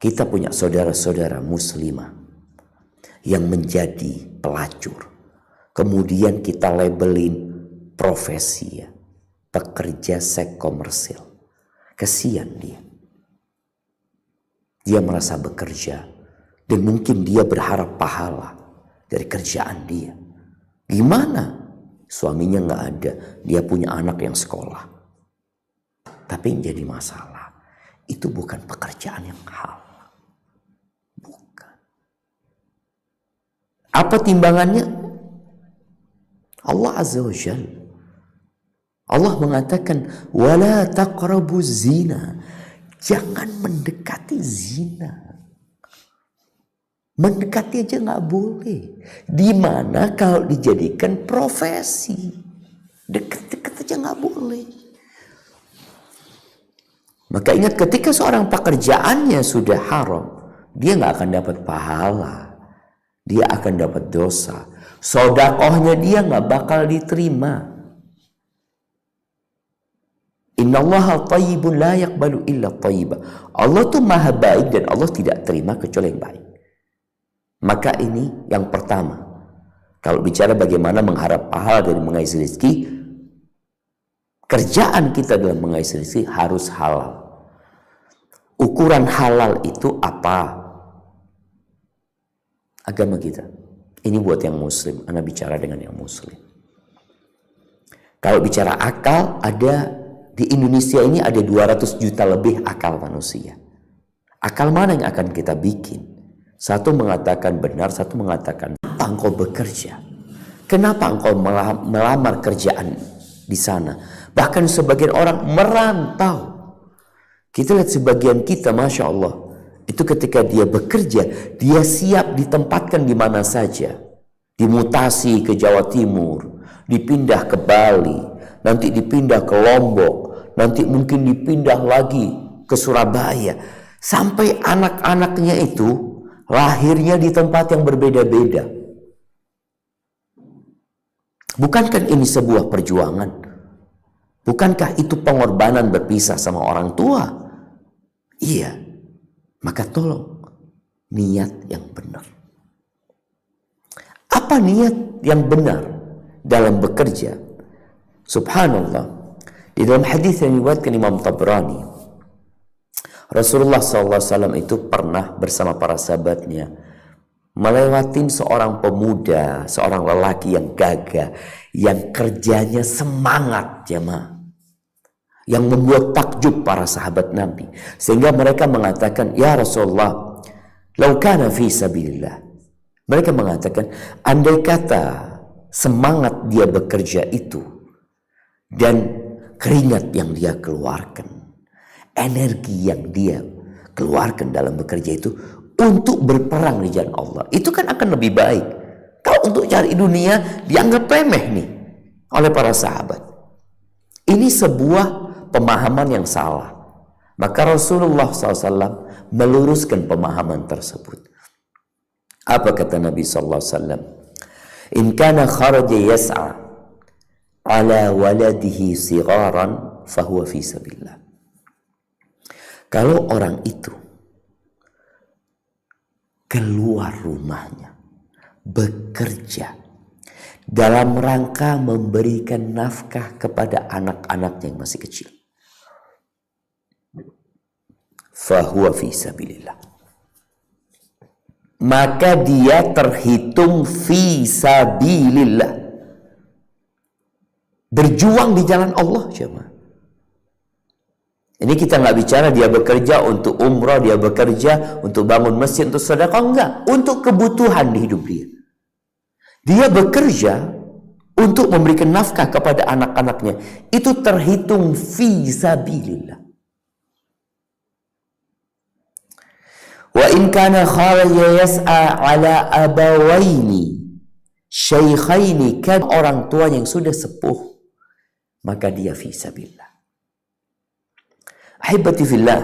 Kita punya saudara-saudara muslimah yang menjadi pelacur, kemudian kita labelin profesi ya, pekerja seks komersil. Kesian dia. Dia merasa bekerja dan mungkin dia berharap pahala dari kerjaan dia. Gimana? Suaminya nggak ada, dia punya anak yang sekolah. Tapi yang jadi masalah, itu bukan pekerjaan yang halal. Bukan. Apa timbangannya? Allah Azza wa Jalla. Allah mengatakan, wala taqrabuz zina. Jangan mendekati zina. Mendekati aja nggak boleh. Dimana kalau dijadikan profesi, deket-deket aja nggak boleh. Maka ingat, ketika seorang pekerjaannya sudah haram, dia nggak akan dapat pahala, dia akan dapat dosa. Sodakohnya dia nggak bakal diterima. Innallaha thayyibun la yaqbalu illa thayyiba. Allah tuh maha baik dan Allah tidak terima kecuali yang baik. Maka ini yang pertama. Kalau bicara bagaimana mengharap pahala dari mengais rezeki, kerjaan kita dalam mengais rezeki harus halal. Ukuran halal itu apa? Agama kita. Ini buat yang muslim. Ana bicara dengan yang muslim. Kalau bicara akal, ada di Indonesia ini ada 200 juta lebih akal manusia. Akal mana yang akan kita bikin? Satu mengatakan benar, satu mengatakan, kenapa engkau bekerja? Kenapa engkau melamar kerjaan di sana? Bahkan sebagian orang merantau. Kita lihat sebagian kita, Masya Allah, itu ketika dia bekerja, dia siap ditempatkan di mana saja. Dimutasi ke Jawa Timur, dipindah ke Bali, nanti dipindah ke Lombok, nanti mungkin dipindah lagi ke Surabaya. Sampai anak-anaknya itu lahirnya di tempat yang berbeda-beda. Bukankah ini sebuah perjuangan? Bukankah itu pengorbanan berpisah sama orang tua? Iya. Maka tolong niat yang benar. Apa niat yang benar dalam bekerja? Subhanallah. Di dalam hadis yang diriwayatkan Imam Tabrani, Rasulullah SAW itu pernah bersama para sahabatnya melewatin seorang pemuda, seorang lelaki yang gagah, yang kerjanya semangat, jemaah, yang membuat takjub para sahabat Nabi, sehingga mereka mengatakan, ya Rasulullah, lau kana fi sabilillah. Mereka mengatakan, andai kata semangat dia bekerja itu dan keringat yang dia keluarkan, energi yang dia keluarkan dalam bekerja itu untuk berperang di jalan Allah, itu kan akan lebih baik. Kalau untuk cari dunia dianggap remeh nih oleh para sahabat. Ini sebuah pemahaman yang salah. Maka Rasulullah SAW meluruskan pemahaman tersebut. Apa kata Nabi SAW? In kana kharaja yas'a ala waladihi sigharan fahuwa fi sabilillah. Kalau orang itu keluar rumahnya, bekerja dalam rangka memberikan nafkah kepada anak-anaknya yang masih kecil, fahuwa fi sabilillah, maka dia terhitung fi sabilillah, berjuang di jalan Allah, jemaah. Ini kita nggak bicara dia bekerja untuk umrah, dia bekerja untuk bangun masjid, untuk sedekah, enggak. Untuk kebutuhan di hidup dia. Dia bekerja untuk memberikan nafkah kepada anak-anaknya. Itu terhitung fi sabilillah. Wa in kana kharaja yas'a ala abawaini syaikhaini, kan orang tua yang sudah sepuh, maka dia fi sabilillah. Ahibati fillah,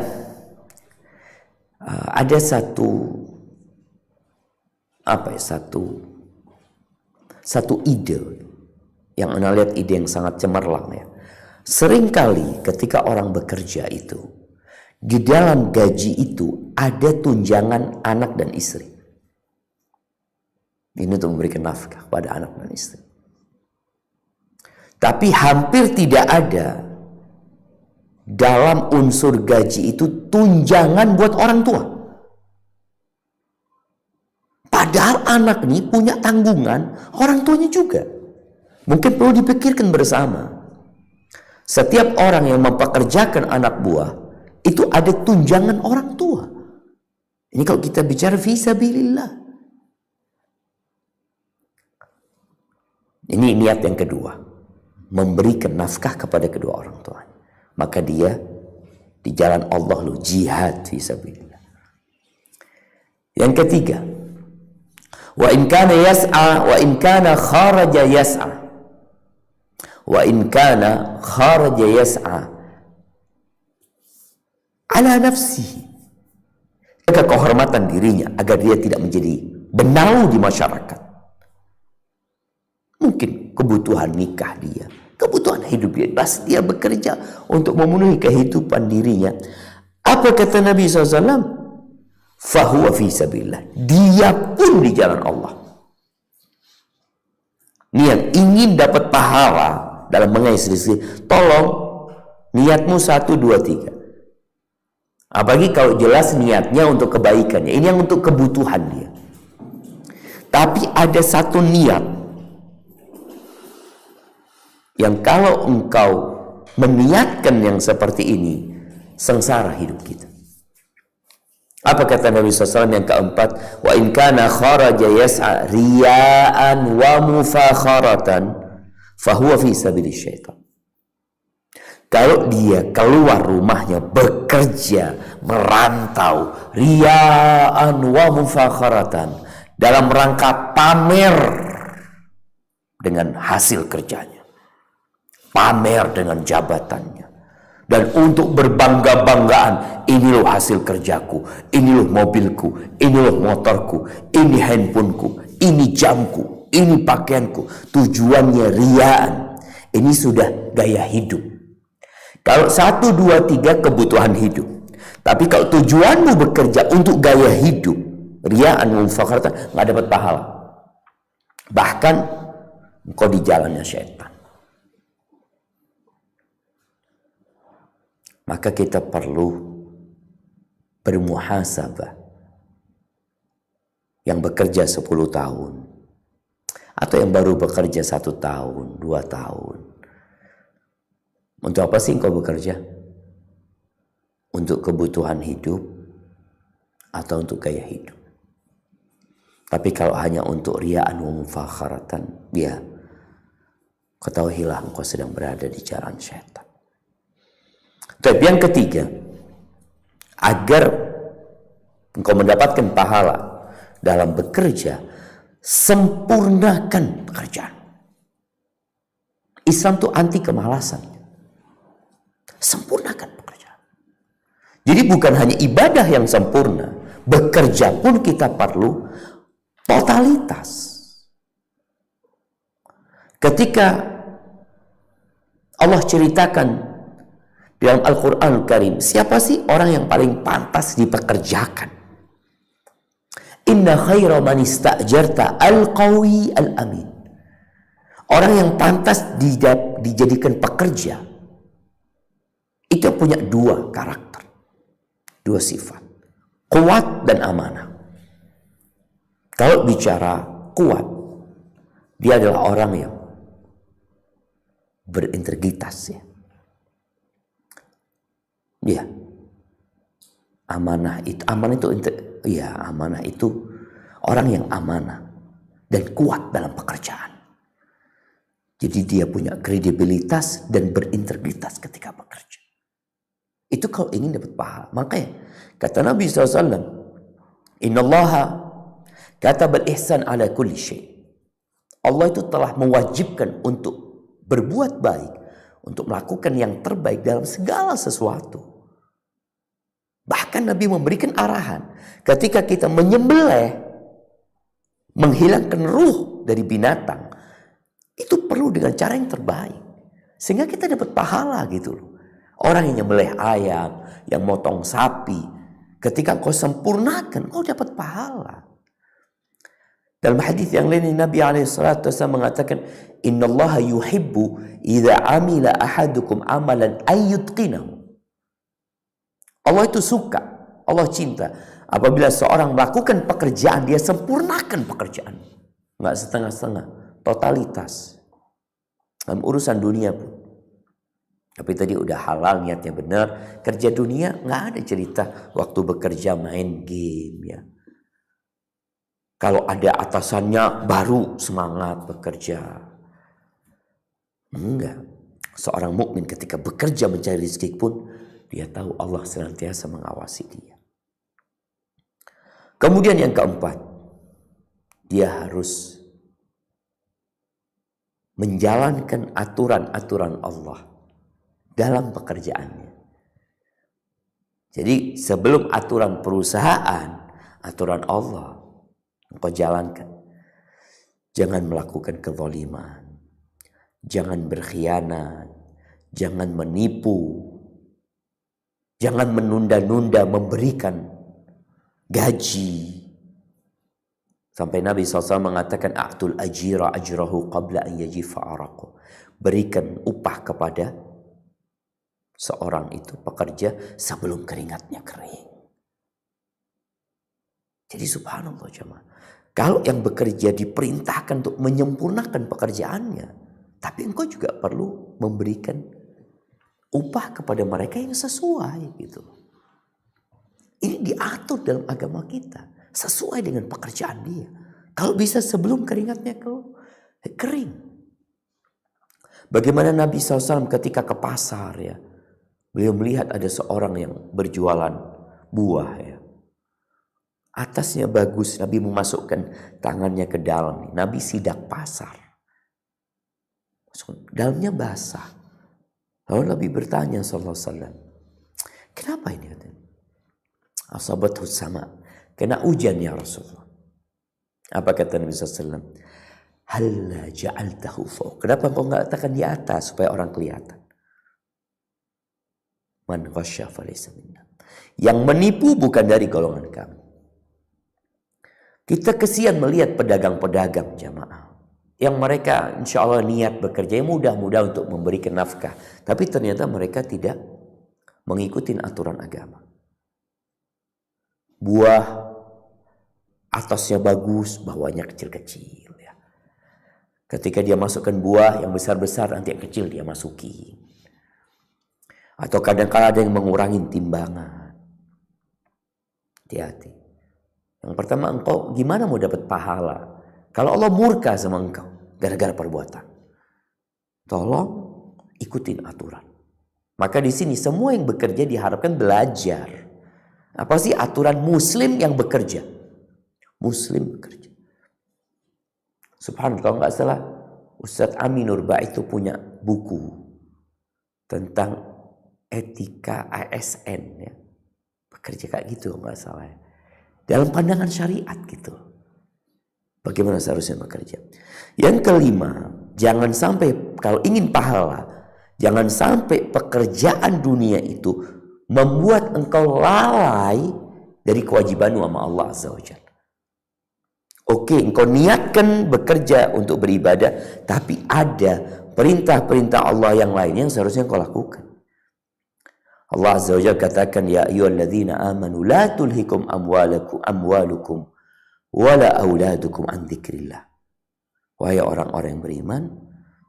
ada satu ide yang Anda lihat, ide yang sangat cemerlang ya. Seringkali ketika orang bekerja itu, di dalam gaji itu ada tunjangan anak dan istri. Ini untuk memberikan nafkah pada anak dan istri. Tapi hampir tidak ada dalam unsur gaji itu tunjangan buat orang tua. Padahal anak ini punya tanggungan, orang tuanya juga. Mungkin perlu dipikirkan bersama. Setiap orang yang mempekerjakan anak buah, itu ada tunjangan orang tua. Ini kalau kita bicara fisabilillah. Ini niat yang kedua. Memberikan nafkah kepada kedua orang tuanya. Maka dia di jalan Allah lu jihad fisabilillah. Yang ketiga, wa in kana yas'a wa in kana kharaja yas'a. Wa in kana kharaja yas'a ala nafsihi, jaga kehormatan dirinya agar dia tidak menjadi benalu di masyarakat. Mungkin kebutuhan nikah dia, kebutuhan hidup dia, pasti dia bekerja untuk memenuhi kehidupan dirinya. Apa kata Nabi SAW? Fahuwa fi sabilillah, dia pun di jalan Allah. Ini yang ingin dapat pahala dalam mengais rezeki, tolong niatmu 1, 2, 3. Apalagi kalau jelas niatnya untuk kebaikannya, ini yang untuk kebutuhan dia. Tapi ada satu niat yang kalau engkau meniatkan yang seperti ini, sengsara hidup kita. Apa kata Nabi SAW yang keempat? Wa in kana kharaja yas'a riya'an wa mufakharatan fahuwa fi sabili syaitan. Kalau dia keluar rumahnya bekerja, merantau, riya'an wa mufakharatan, dalam rangka pamer dengan hasil kerjanya, pamer dengan jabatannya, dan untuk berbangga-banggaan, ini loh hasil kerjaku, ini loh mobilku, ini loh motorku, ini handphoneku, ini jamku, ini pakaianku. Tujuannya riyaan. Ini sudah gaya hidup. Kalau 1, 2, 3 kebutuhan hidup. Tapi kalau tujuanmu bekerja untuk gaya hidup, riyaan mufakharatan, nggak dapat pahala. Bahkan engkau di jalannya syaitan. Maka kita perlu bermuhasabah. Yang bekerja 10 tahun. Atau yang baru bekerja 1 tahun, 2 tahun. Untuk apa sih engkau bekerja? Untuk kebutuhan hidup atau untuk gaya hidup? Tapi kalau hanya untuk riya'an wa mufakharatan, ya ketahuilah engkau sedang berada di jalan syaitan. Tapi yang ketiga, agar engkau mendapatkan pahala dalam bekerja, sempurnakan pekerjaan. Islam itu anti kemalasan. Sempurnakan pekerjaan. Jadi bukan hanya ibadah yang sempurna, bekerja pun kita perlu totalitas. Ketika Allah ceritakan dalam Al-Quran Karim, siapa sih orang yang paling pantas dipekerjakan? Inna khaira man ista'jarta al-qawi al-amin. Orang yang pantas dijadikan pekerja, itu punya 2 karakter, 2 sifat, kuat dan amanah. Kalau bicara kuat, dia adalah orang yang berintegritas ya. Ya, amanah itu orang yang amanah dan kuat dalam pekerjaan. Jadi dia punya kredibilitas dan berintegritas ketika bekerja. Itu kalau ingin dapat pahala. Makanya kata Nabi SAW, Innallaha katabal ihsan ala kulli syai'. Allah itu telah mewajibkan untuk berbuat baik, untuk melakukan yang terbaik dalam segala sesuatu. Bahkan Nabi memberikan arahan ketika kita menyembelih, menghilangkan ruh dari binatang, itu perlu dengan cara yang terbaik sehingga kita dapat pahala gitu loh. Orang yang nyembelih ayam, yang motong sapi, ketika kau sempurnakan, kau dapat pahala. Dalam hadis yang lain Nabi SAW mengatakan, Innallaha yuhibbu idza amila ahadukum amalan ayyutqinahu. Allah itu suka, Allah cinta apabila seorang melakukan pekerjaan, dia sempurnakan pekerjaan, nggak setengah-setengah, totalitas. Dalam urusan dunia pun. Tapi tadi udah halal, niatnya benar. Kerja dunia nggak ada cerita waktu bekerja main game ya. Kalau ada atasannya baru semangat bekerja. Enggak. Seorang mukmin ketika bekerja mencari rezeki pun dia tahu Allah senantiasa mengawasi dia. Kemudian yang keempat, dia harus menjalankan aturan-aturan Allah dalam pekerjaannya. Jadi sebelum aturan perusahaan, aturan Allah engkau jalankan. Jangan melakukan kezaliman, jangan berkhianat, jangan menipu, jangan menunda-nunda memberikan gaji. Sampai Nabi SAW mengatakan, A'tul ajira ajrahu qabla an yajifa araqu. Berikan upah kepada seorang itu pekerja sebelum keringatnya kering. Jadi subhanallah jemaah. Kalau yang bekerja diperintahkan untuk menyempurnakan pekerjaannya, tapi engkau juga perlu memberikan upah kepada mereka yang sesuai gitu. Ini diatur dalam agama kita sesuai dengan pekerjaan dia. Kalau bisa sebelum keringatnya kering. Bagaimana Nabi SAW ketika ke pasar ya, beliau melihat ada seorang yang berjualan buah ya. Atasnya bagus, Nabi memasukkan tangannya ke dalam. Nabi sidak pasar. Dalamnya basah. Lalu Nabi bertanya sallallahu alaihi wasallam, kenapa ini? Asabathu sama, kena hujan ya Rasulullah. Apa kata Nabi SAW? Halla ja'altahu fawq. Kenapa kau enggak letakkan di atas supaya orang kelihatan? Man ghasya falaysa minna. Yang menipu bukan dari golongan kami. Kita kesian melihat pedagang-pedagang jamaah yang mereka insya Allah niat bekerja mudah-mudah untuk memberikan nafkah, tapi ternyata mereka tidak mengikuti aturan agama. Buah atasnya bagus, bawahnya kecil-kecil ya. Ketika dia masukkan buah yang besar-besar, nanti yang kecil dia masuki. Atau kadang-kadang ada yang mengurangi timbangan. Hati-hati. Yang pertama, engkau gimana mau dapat pahala kalau Allah murka sama engkau gara-gara perbuatan? Tolong ikutin aturan. Maka di sini semua yang bekerja diharapkan belajar. Apa sih aturan muslim yang bekerja? Muslim bekerja. Subhanallah, kalau nggak salah Ustadz Aminur Ba itu punya buku tentang etika ASN ya. Bekerja kayak gitu nggak salah ya. Dalam pandangan syariat gitu. Bagaimana seharusnya bekerja. Yang kelima, jangan sampai kalau ingin pahala, jangan sampai pekerjaan dunia itu membuat engkau lalai dari kewajibanmu sama Allah Azza wa Jalla. Oke, engkau niatkan bekerja untuk beribadah, tapi ada perintah-perintah Allah yang lain yang seharusnya engkau lakukan. Allah Azza wa Jalla katakan, ya ayyuhalladzina amanu la tulhikum amwalukum wala auladukum an dzikrillah. Wahai orang-orang yang beriman,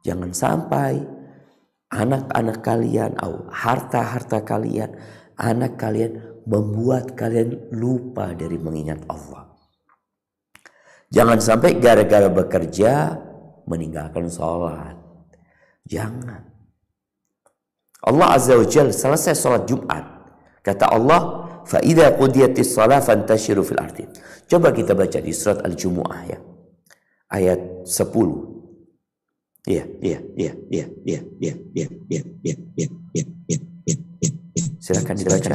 jangan sampai anak-anak kalian, harta-harta kalian, anak kalian membuat kalian lupa dari mengingat Allah. Jangan sampai gara-gara bekerja meninggalkan sholat. Jangan. Allah Azza wa Jalla selesai sholat Jumat, kata Allah, فَإِذَا قُضِيَتِ الصَّلَاةُ فَانْتَشِرُوا فِي الْأَرْضِ. Coba kita baca di surat Al-Jumu'ah ya. Ayat 10. Silakan dibaca.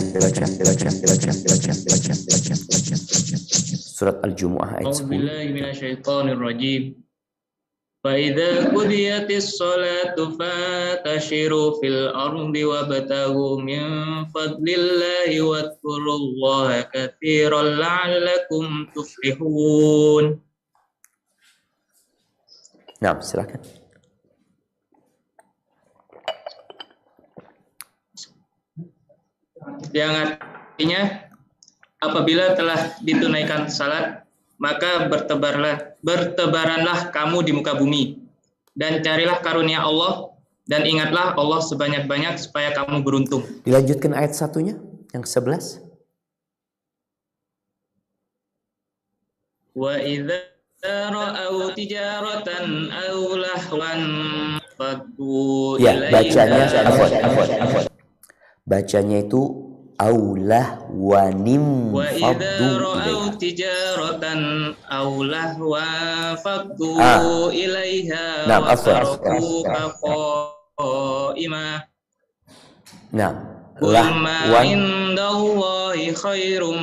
Surat Al-Jumu'ah ayat 10. A'udzubillahi minasyaitonirrajim. فَإِذَا قُضِيَتِ الصَّلَاةُ فَانْتَشِرُوا فِي الْأَرْضِ وَابْتَغُوا مِنْ فَضْلِ اللَّهِ وَاذْكُرُوا اللَّهَ كَثِيرًا لَعَلَّكُمْ تُفْلِحُونَ. Nah, silakan. Yang artinya apabila telah ditunaikan salat, maka bertebaranlah kamu di muka bumi, dan carilah karunia Allah, dan ingatlah Allah sebanyak-banyak supaya kamu beruntung. Dilanjutkan ayat satunya, yang 11. Wa idza ra'au tijaratan aw lahwan faddu Ya, bacanya ilaiha. Bacanya itu aulah wanim Wa idza faddu ra'au ilaiha. tijaratan aw lahwan faddu ilaiha Nah, wa afwan. tarakuka qa'ima. Nah, Qul ma lahwan indallahi khairum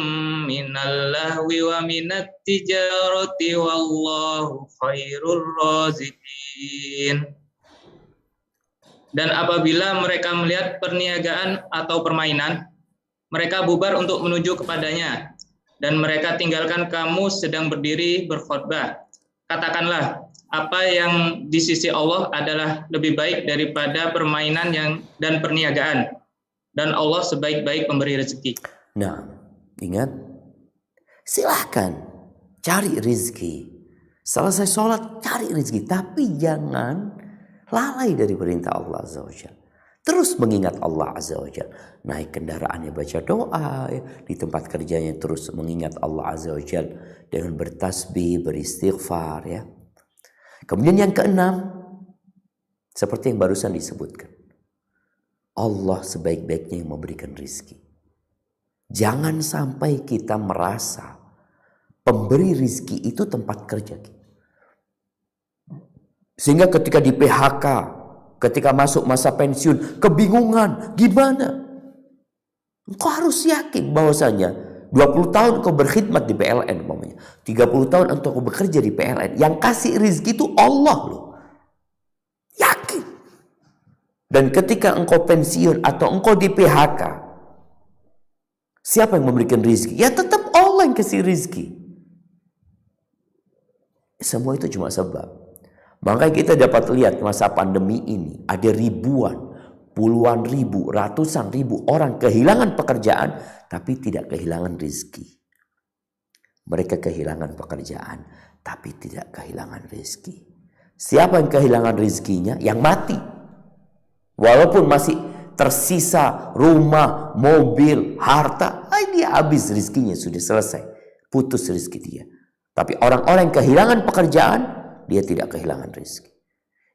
minal lahwi wa minat tijarati wallahu khairur raziqin. Dan apabila mereka melihat perniagaan atau permainan, mereka bubar untuk menuju kepadanya, dan mereka tinggalkan kamu sedang berdiri berkhutbah. Katakanlah, apa yang di sisi Allah adalah lebih baik daripada permainan dan perniagaan, dan Allah sebaik-baik pemberi rezeki. Nah, ingat, silahkan cari rezeki. Selesai sholat cari rezeki, tapi jangan lalai dari perintah Allah Azza wa Jalla. Terus mengingat Allah Azza wa Jalla. Naik kendaraannya baca doa, ya. Di tempat kerjanya terus mengingat Allah Azza wa Jalla dengan bertasbih, beristighfar, ya. Kemudian yang keenam, seperti yang barusan disebutkan, Allah sebaik-baiknya yang memberikan rizki. Jangan sampai kita merasa pemberi rizki itu tempat kerja kita. Sehingga ketika di PHK, ketika masuk masa pensiun, kebingungan, gimana? Engkau harus yakin bahwasanya 20 tahun engkau berkhidmat di PLN umpamanya, 30 tahun engkau bekerja di PLN, yang kasih rizki itu Allah loh. Yakin. Dan ketika engkau pensiun atau engkau di PHK, siapa yang memberikan rizki? Ya tetap Allah yang kasih rizki. Semua itu cuma sebab. Makanya kita dapat lihat masa pandemi ini ada ribuan, puluhan ribu, ratusan ribu orang kehilangan pekerjaan tapi tidak kehilangan rizki. Mereka kehilangan pekerjaan tapi tidak kehilangan rizki. Siapa yang kehilangan rizkinya? Yang mati. Walaupun masih tersisa rumah, mobil, harta, dia habis rizkinya, sudah selesai. Putus rizki dia. Tapi orang-orang yang kehilangan pekerjaan, dia tidak kehilangan rezeki.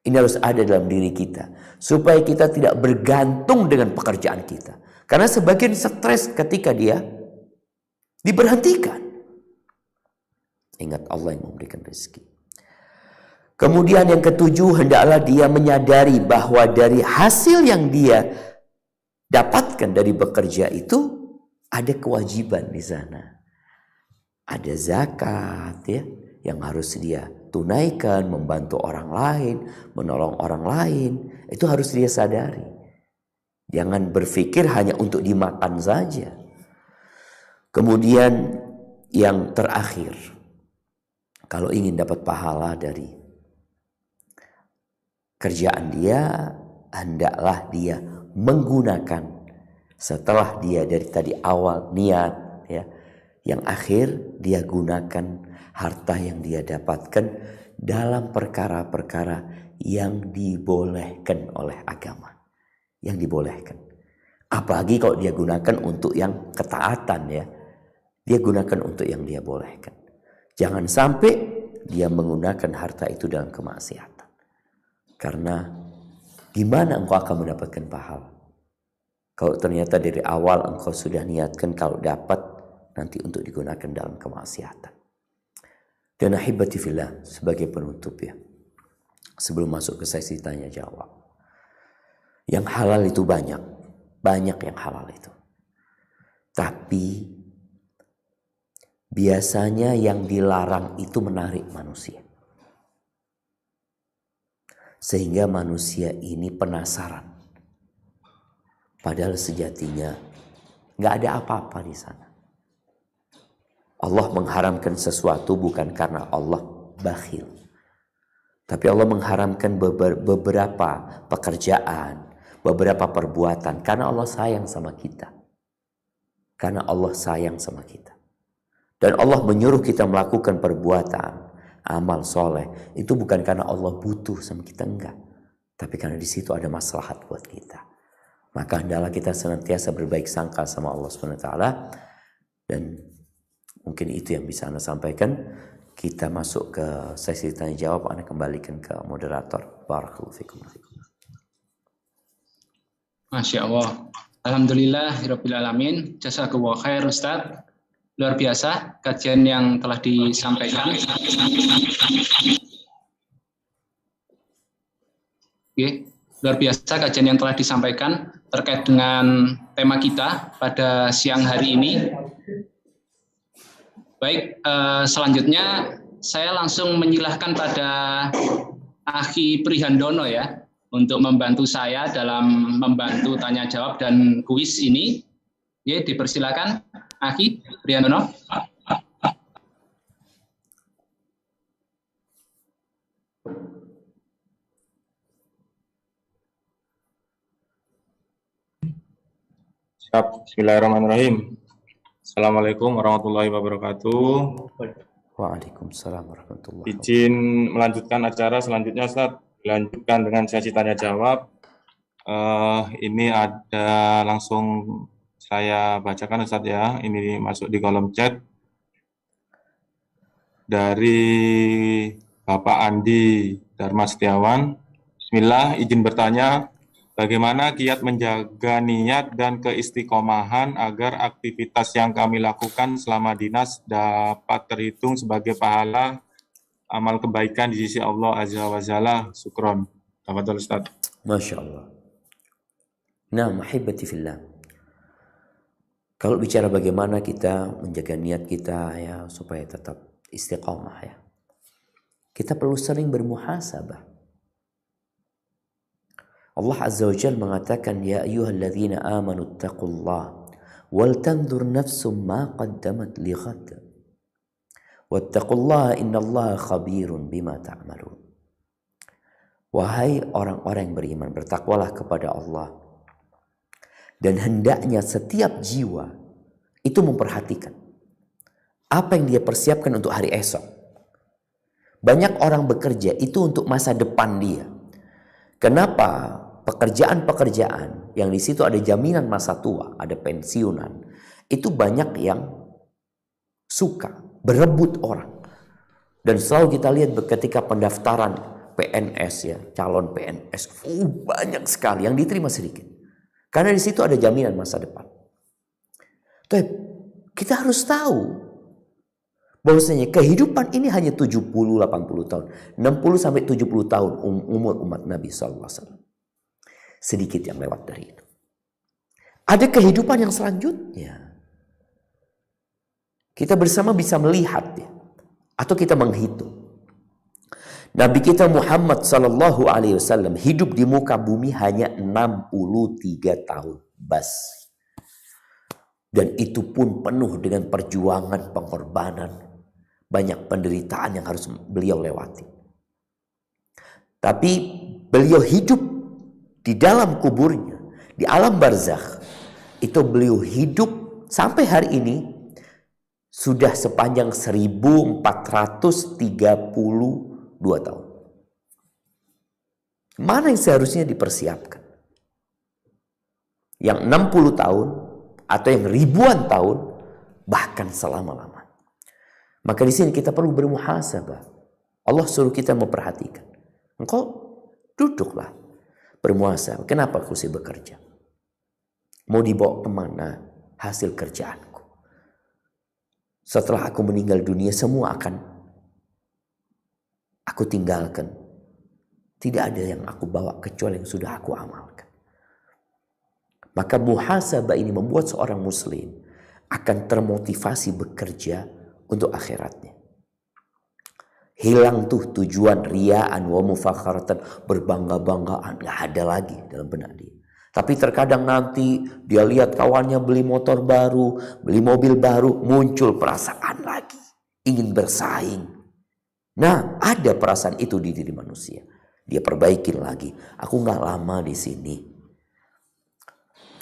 Ini harus ada dalam diri kita. Supaya kita tidak bergantung dengan pekerjaan kita. Karena sebagian stres ketika dia diberhentikan. Ingat Allah yang memberikan rezeki. Kemudian yang ketujuh, hendaklah dia menyadari bahwa dari hasil yang dia dapatkan dari bekerja itu ada kewajiban di sana. Ada zakat ya, yang harus dia tunaikan, membantu orang lain, menolong orang lain. Itu harus dia sadari. Jangan berpikir hanya untuk dimakan saja. Kemudian yang terakhir, kalau ingin dapat pahala dari kerjaan dia, hendaklah dia menggunakan setelah dia dari tadi awal niat ya, yang akhir dia gunakan harta yang dia dapatkan dalam perkara-perkara yang dibolehkan oleh agama. yang dibolehkan. Apalagi kalau dia gunakan untuk yang ketaatan ya. Dia gunakan untuk yang dia bolehkan. Jangan sampai dia menggunakan harta itu dalam kemaksiatan. Karena gimana engkau akan mendapatkan pahala? Kalau ternyata dari awal engkau sudah niatkan kalau dapat nanti untuk digunakan dalam kemaksiatan. Dan ahibati fillah sebagai penutup ya. Sebelum masuk ke sesi tanya jawab. Yang halal itu banyak. Banyak yang halal itu. Tapi biasanya yang dilarang itu menarik manusia. Sehingga manusia ini penasaran. Padahal sejatinya nggak ada apa-apa di sana. Allah mengharamkan sesuatu bukan karena Allah bakhil. Tapi Allah mengharamkan beberapa pekerjaan, beberapa perbuatan. Karena Allah sayang sama kita. Karena Allah sayang sama kita. Dan Allah menyuruh kita melakukan perbuatan, amal soleh. Itu bukan karena Allah butuh sama kita, enggak. Tapi karena di situ ada maslahat buat kita. Maka hendaklah kita senantiasa berbaik sangka sama Allah SWT. Dan mungkin itu yang bisa Anda sampaikan. Kita masuk ke sesi tanya jawab. Anda kembalikan ke moderator. Barakallahu fikum. Masya Allah. Alhamdulillahirabbil alamin. Jazakallahu khair Ustaz. Luar biasa kajian yang telah disampaikan. Oke, luar biasa kajian yang telah disampaikan terkait dengan tema kita pada siang hari ini. Baik, selanjutnya saya langsung menyilahkan pada Akhi Prihandono ya untuk membantu saya dalam membantu tanya jawab dan kuis ini. Ya, dipersilakan Akhi Prihandono. Siap. Bismillahirrahmanirrahim. Assalamualaikum warahmatullahi wabarakatuh. Waalaikumsalam warahmatullahi wabarakatuh. Izin melanjutkan acara selanjutnya, Ustaz. Dilanjutkan dengan sesi tanya jawab. Ini ada langsung saya bacakan, Ustaz ya. Ini masuk di kolom chat. Dari Bapak Andi Dharma Setiawan. Bismillah, izin bertanya. Bagaimana kiat menjaga niat dan keistiqomahan agar aktivitas yang kami lakukan selama dinas dapat terhitung sebagai pahala amal kebaikan di sisi Allah Azza wa Jalla. Syukron. Tafadhol Ustaz. Masya Allah. Nah, mahibati fillah. Kalau bicara bagaimana kita menjaga niat kita ya supaya tetap istiqomah ya. Kita perlu sering bermuhasabah. Allah Azza wa Jalla mengatakan ya ayyuhalladzina amanu taqullah wal tanzur nafsum ma qaddamat lighad. Wattaqullaha innallaha khabirun bima ta'malun. Wahai orang-orang yang beriman, bertakwalah kepada Allah. Dan hendaknya setiap jiwa itu memperhatikan apa yang dia persiapkan untuk hari esok. Banyak orang bekerja itu untuk masa depan dia. Kenapa? Pekerjaan-pekerjaan yang di situ ada jaminan masa tua, ada pensiunan, itu banyak yang suka berebut orang. Dan selalu kita lihat ketika pendaftaran PNS ya, calon PNS banyak sekali yang diterima sedikit. Karena di situ ada jaminan masa depan. Tapi kita harus tahu bahwasanya kehidupan ini hanya 70-80 tahun, 60 sampai 70 tahun umur umat Nabi SAW. Sedikit yang lewat dari itu. Ada kehidupan yang selanjutnya. Kita bersama bisa melihat ya, atau kita menghitung. Nabi kita Muhammad sallallahu alaihi wasallam hidup di muka bumi hanya 63 tahun bas. Dan itu pun penuh dengan perjuangan, pengorbanan, banyak penderitaan yang harus beliau lewati. Tapi beliau hidup di dalam kuburnya, di alam barzakh, itu beliau hidup sampai hari ini sudah sepanjang 1432 tahun. Mana yang seharusnya dipersiapkan? yang 60 tahun, atau yang ribuan tahun, bahkan selama-lamanya. Maka di sini kita perlu bermuhasabah. Allah suruh kita memperhatikan. Engkau duduklah bermuhasabah. Kenapa aku sih bekerja? Mau dibawa kemana hasil kerjaanku? Setelah aku meninggal dunia, semua akan aku tinggalkan. Tidak ada yang aku bawa kecuali yang sudah aku amalkan. Maka muhasabah ini membuat seorang muslim akan termotivasi bekerja untuk akhiratnya. Hilang tuh tujuan riaan wa mufakharatan, berbangga-banggaan, nggak ada lagi dalam benak dia. Tapi terkadang nanti dia lihat kawannya beli motor baru, beli mobil baru, muncul perasaan lagi, ingin bersaing. Nah, ada perasaan itu di diri manusia. Dia perbaikin lagi. Aku nggak lama di sini.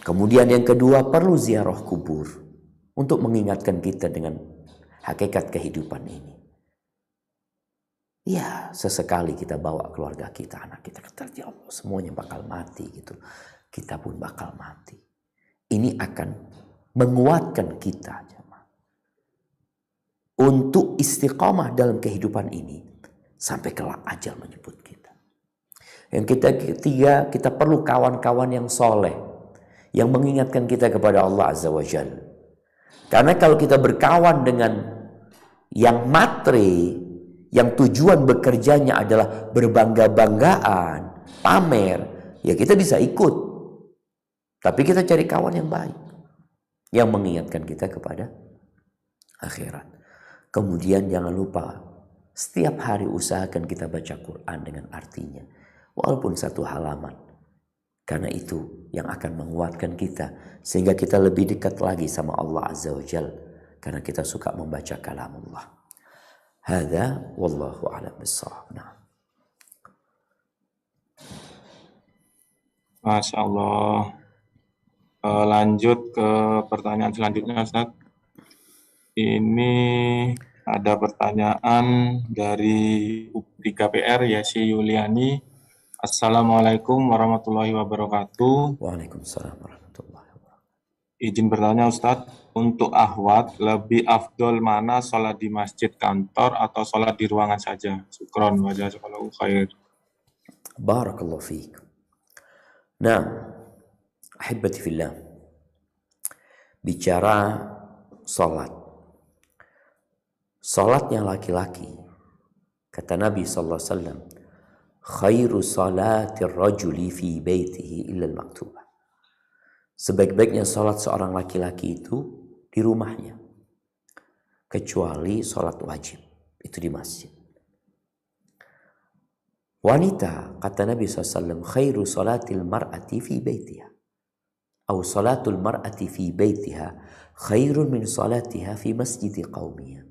Kemudian yang kedua, perlu ziarah kubur untuk mengingatkan kita dengan hakikat kehidupan ini. Ya, sesekali kita bawa keluarga kita, anak kita, ya Allah, semuanya bakal mati gitu. Kita pun bakal mati. Ini akan menguatkan kita untuk istiqamah dalam kehidupan ini sampai kelak ajal menjemput kita. Yang ketiga, kita perlu kawan-kawan yang soleh, yang mengingatkan kita kepada Allah Azza wa Jalla. Karena kalau kita berkawan dengan yang materi, yang tujuan bekerjanya adalah berbangga-banggaan, pamer, ya kita bisa ikut. Tapi kita cari kawan yang baik, yang mengingatkan kita kepada akhirat. Kemudian jangan lupa, setiap hari usahakan kita baca Quran dengan artinya, walaupun satu halaman. Karena itu yang akan menguatkan kita, sehingga kita lebih dekat lagi sama Allah Azza wa Jalla, karena kita suka membaca kalamullah. Hadza wallahu a'lam bissawab. Masya Allah. Lanjut ke pertanyaan selanjutnya, Ustaz. Ini ada pertanyaan dari UP3PR, Yasi Yuliani. Assalamualaikum warahmatullahi wabarakatuh. Waalaikumsalam warahmatullahi wabarakatuh. Izin bertanya, Ustaz, untuk akhwat lebih afdol mana sholat di masjid kantor atau sholat di ruangan saja? Syukron wa jazakallahu khair. Barakallahu fiik. Nah, ahibati fillah, bicara salatnya laki-laki, kata Nabi sallallahu alaihi wasallam, khairu salatir rajuli fi baitihi illa al-maktubah. Sebaik-baiknya salat seorang laki-laki itu di rumahnya, kecuali salat wajib, itu di masjid. Wanita, kata Nabi SAW, khairu salatil mar'ati fi baitiha. Atau salatul mar'ati fi baitiha khairun min salatiha fi masjidi qaumiha.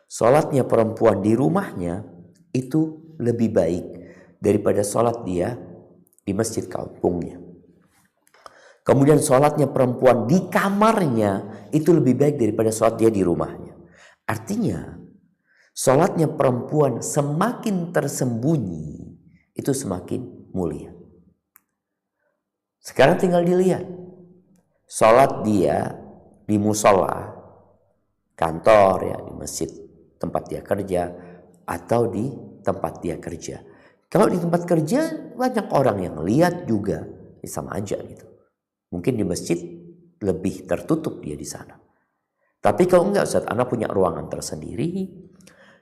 Salatnya perempuan di rumahnya itu lebih baik daripada salat dia di masjid kampungnya. Kemudian salatnya perempuan di kamarnya itu lebih baik daripada salat dia di rumahnya. Artinya, salatnya perempuan semakin tersembunyi itu semakin mulia. Sekarang tinggal dilihat, salat dia di musola, kantor ya, di masjid tempat dia kerja, atau di tempat dia kerja. Kalau di tempat kerja banyak orang yang lihat juga, ya sama aja gitu. Mungkin di masjid lebih tertutup dia di sana. Tapi kalau enggak, Ustaz, Anda punya ruangan tersendiri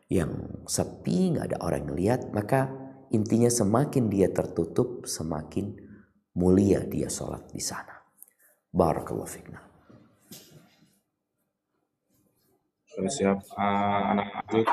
yang sepi, nggak ada orang yang lihat, maka intinya semakin dia tertutup, semakin mulia dia sholat di sana. Barakallahu fikna. Siap, anak lanjut.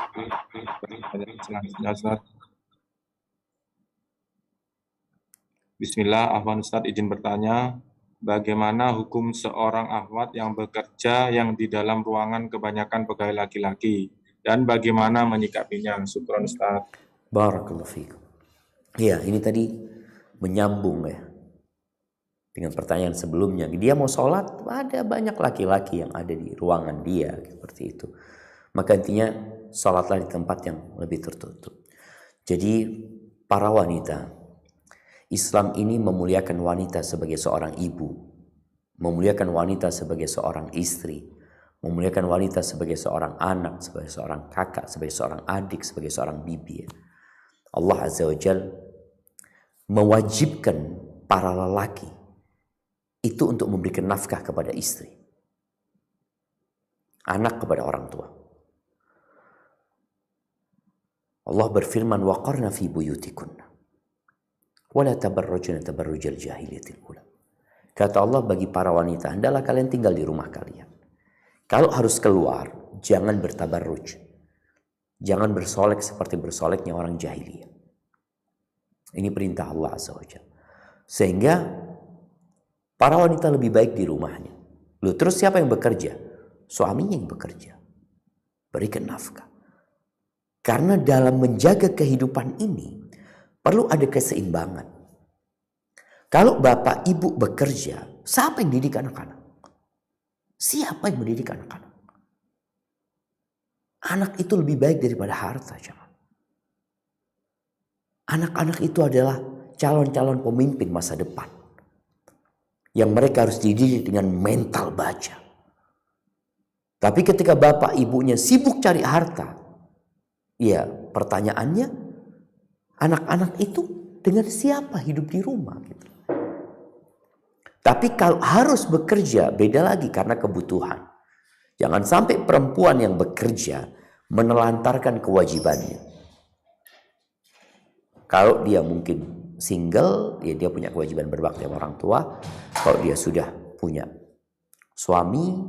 Bismillah, Ahwan Ustaz izin bertanya, bagaimana hukum seorang akhwat yang bekerja yang di dalam ruangan kebanyakan pegawai laki-laki, dan bagaimana menyikapinya? Syukron Ustaz. Barakallahu fikum. Iya, ini tadi menyambung ya dengan pertanyaan sebelumnya. Dia mau sholat, ada banyak laki-laki yang ada di ruangan dia seperti itu. Maka intinya sholatlah di tempat yang lebih tertutup. Jadi para wanita, Islam ini memuliakan wanita sebagai seorang ibu. memuliakan wanita sebagai seorang istri, memuliakan wanita sebagai seorang anak, sebagai seorang kakak, sebagai seorang adik, sebagai seorang bibi. Allah Azza wa Jalla mewajibkan para lelaki itu untuk memberikan nafkah kepada istri, anak kepada orang tua. Allah berfirman, waqarna fi buyutikunna wa la tabarrajna tabarrujal jahiliyatil ula. Kata Allah bagi para wanita, hendaklah kalian tinggal di rumah kalian. Kalau harus keluar, jangan bertabarruj. Jangan bersolek seperti bersoleknya orang jahiliyah. Ini perintah Allah Azza wa Jalla. Sehingga para wanita lebih baik di rumahnya. Lalu terus siapa yang bekerja? Suaminya yang bekerja. Berikan nafkah. Karena dalam menjaga kehidupan ini perlu ada keseimbangan. Kalau bapak ibu bekerja, siapa yang didik anak-anak? Siapa yang mendidik anak-anak? Anak itu lebih baik daripada harta. Anak-anak itu adalah calon-calon pemimpin masa depan. Yang mereka harus dididik dengan mental baja. Tapi ketika bapak ibunya sibuk cari harta, ya pertanyaannya, anak-anak itu dengan siapa hidup di rumah gitu. Tapi kalau harus bekerja, beda lagi karena kebutuhan. Jangan sampai perempuan yang bekerja menelantarkan kewajibannya. Kalau dia mungkin single, ya dia punya kewajiban berbakti sama orang tua. Kalau dia sudah punya suami,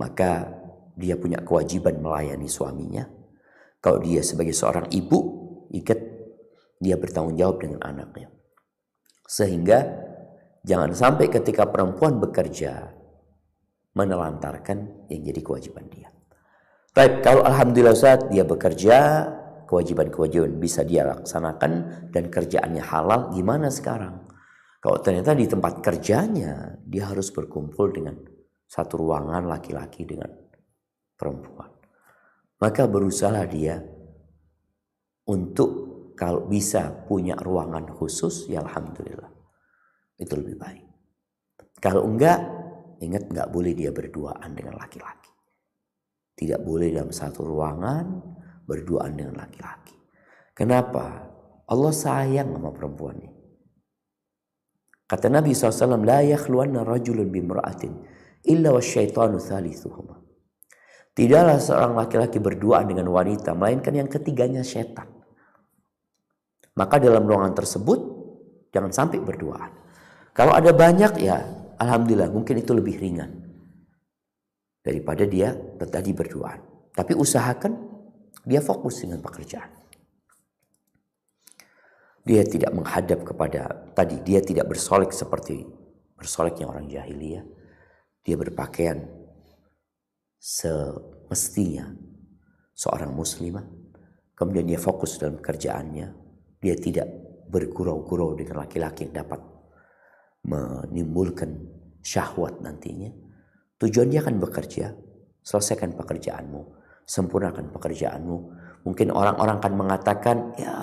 maka dia punya kewajiban melayani suaminya. Kalau dia sebagai seorang ibu, dia bertanggung jawab dengan anaknya. Sehingga jangan sampai ketika perempuan bekerja menelantarkan yang jadi kewajiban dia. Baik, kalau alhamdulillah Ustaz dia bekerja, kewajiban-kewajiban bisa dia laksanakan dan kerjaannya halal, gimana sekarang? Kalau ternyata di tempat kerjanya dia harus berkumpul dengan satu ruangan laki-laki dengan perempuan, maka berusahalah dia untuk kalau bisa punya ruangan khusus, ya alhamdulillah. Itu lebih baik. Kalau enggak, ingat enggak boleh dia berduaan dengan laki-laki. Tidak boleh dalam satu ruangan berduaan dengan laki-laki. Kenapa? Allah sayang sama perempuan ini. Kata Nabi SAW, la yakhluwanna rajulun bimra'atin illa wasyaitanu thalithuhuma. Tidaklah seorang laki-laki berduaan dengan wanita, melainkan yang ketiganya setan. Maka dalam ruangan tersebut, jangan sampai berduaan. Kalau ada banyak, ya alhamdulillah mungkin itu lebih ringan daripada dia tadi berduaan. Tapi usahakan dia fokus dengan pekerjaan. Dia tidak menghadap kepada tadi, dia tidak bersolek seperti bersoleknya orang jahiliyah. Dia berpakaian semestinya seorang muslimah. Kemudian dia fokus dalam kerjaannya. Dia tidak bergurau-gurau dengan laki-laki yang dapat menimbulkan syahwat nantinya. Tujuan dia akan bekerja, selesaikan pekerjaanmu, sempurnakan pekerjaanmu. Mungkin orang-orang akan mengatakan, ya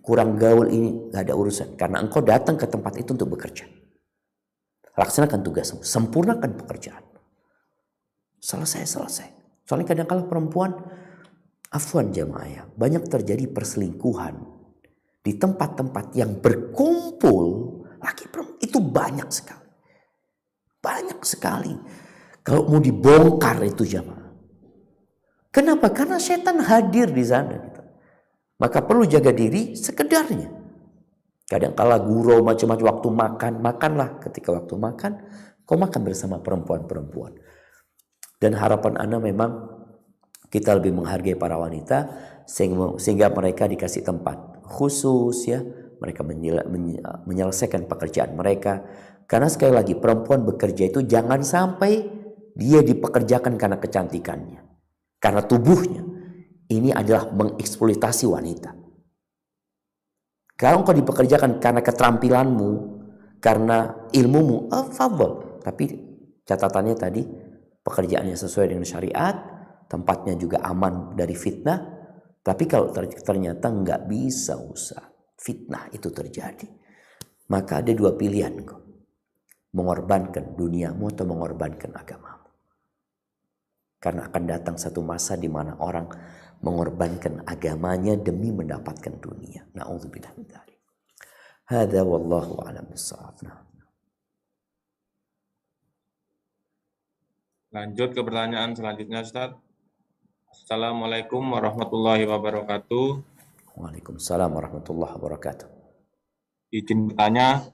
kurang gaul ini, gak ada urusan. Karena engkau datang ke tempat itu untuk bekerja. Laksanakan tugasmu, sempurnakan pekerjaan. Selesai. Soalnya kadang-kadang perempuan, afwan jamaah ya, banyak terjadi perselingkuhan di tempat-tempat yang berkumpul laki perempuan. Itu banyak sekali. Banyak sekali. Kalau mau dibongkar itu jamaah. Kenapa? Karena setan hadir di sana. Gitu. Maka perlu jaga diri sekedarnya. Kadang-kala gurau macam-macam waktu makan. Makanlah ketika waktu makan. Kau makan bersama perempuan-perempuan. Dan harapan Anda memang kita lebih menghargai para wanita. Sehingga mereka dikasih tempat khusus ya. Mereka menyelesaikan pekerjaan mereka. Karena sekali lagi perempuan bekerja itu jangan sampai dia dipekerjakan karena kecantikannya. Karena tubuhnya. Ini adalah mengeksploitasi wanita. Kalau engkau dipekerjakan karena keterampilanmu, karena ilmumu, fadhol. Tapi catatannya tadi, pekerjaannya sesuai dengan syariat, tempatnya juga aman dari fitnah. Tapi kalau ternyata nggak bisa usah, fitnah itu terjadi. Maka ada dua pilihan kok. mengorbankan duniamu atau mengorbankan agamamu. Karena akan datang satu masa di mana orang mengorbankan agamanya demi mendapatkan dunia. Na'udzubillah min dzalik. Hadza wallahu a'lam bissawab. Lanjut ke pertanyaan selanjutnya, Ustaz. Assalamualaikum warahmatullahi wabarakatuh. Waalaikumsalam warahmatullahi wabarakatuh. Izin bertanya,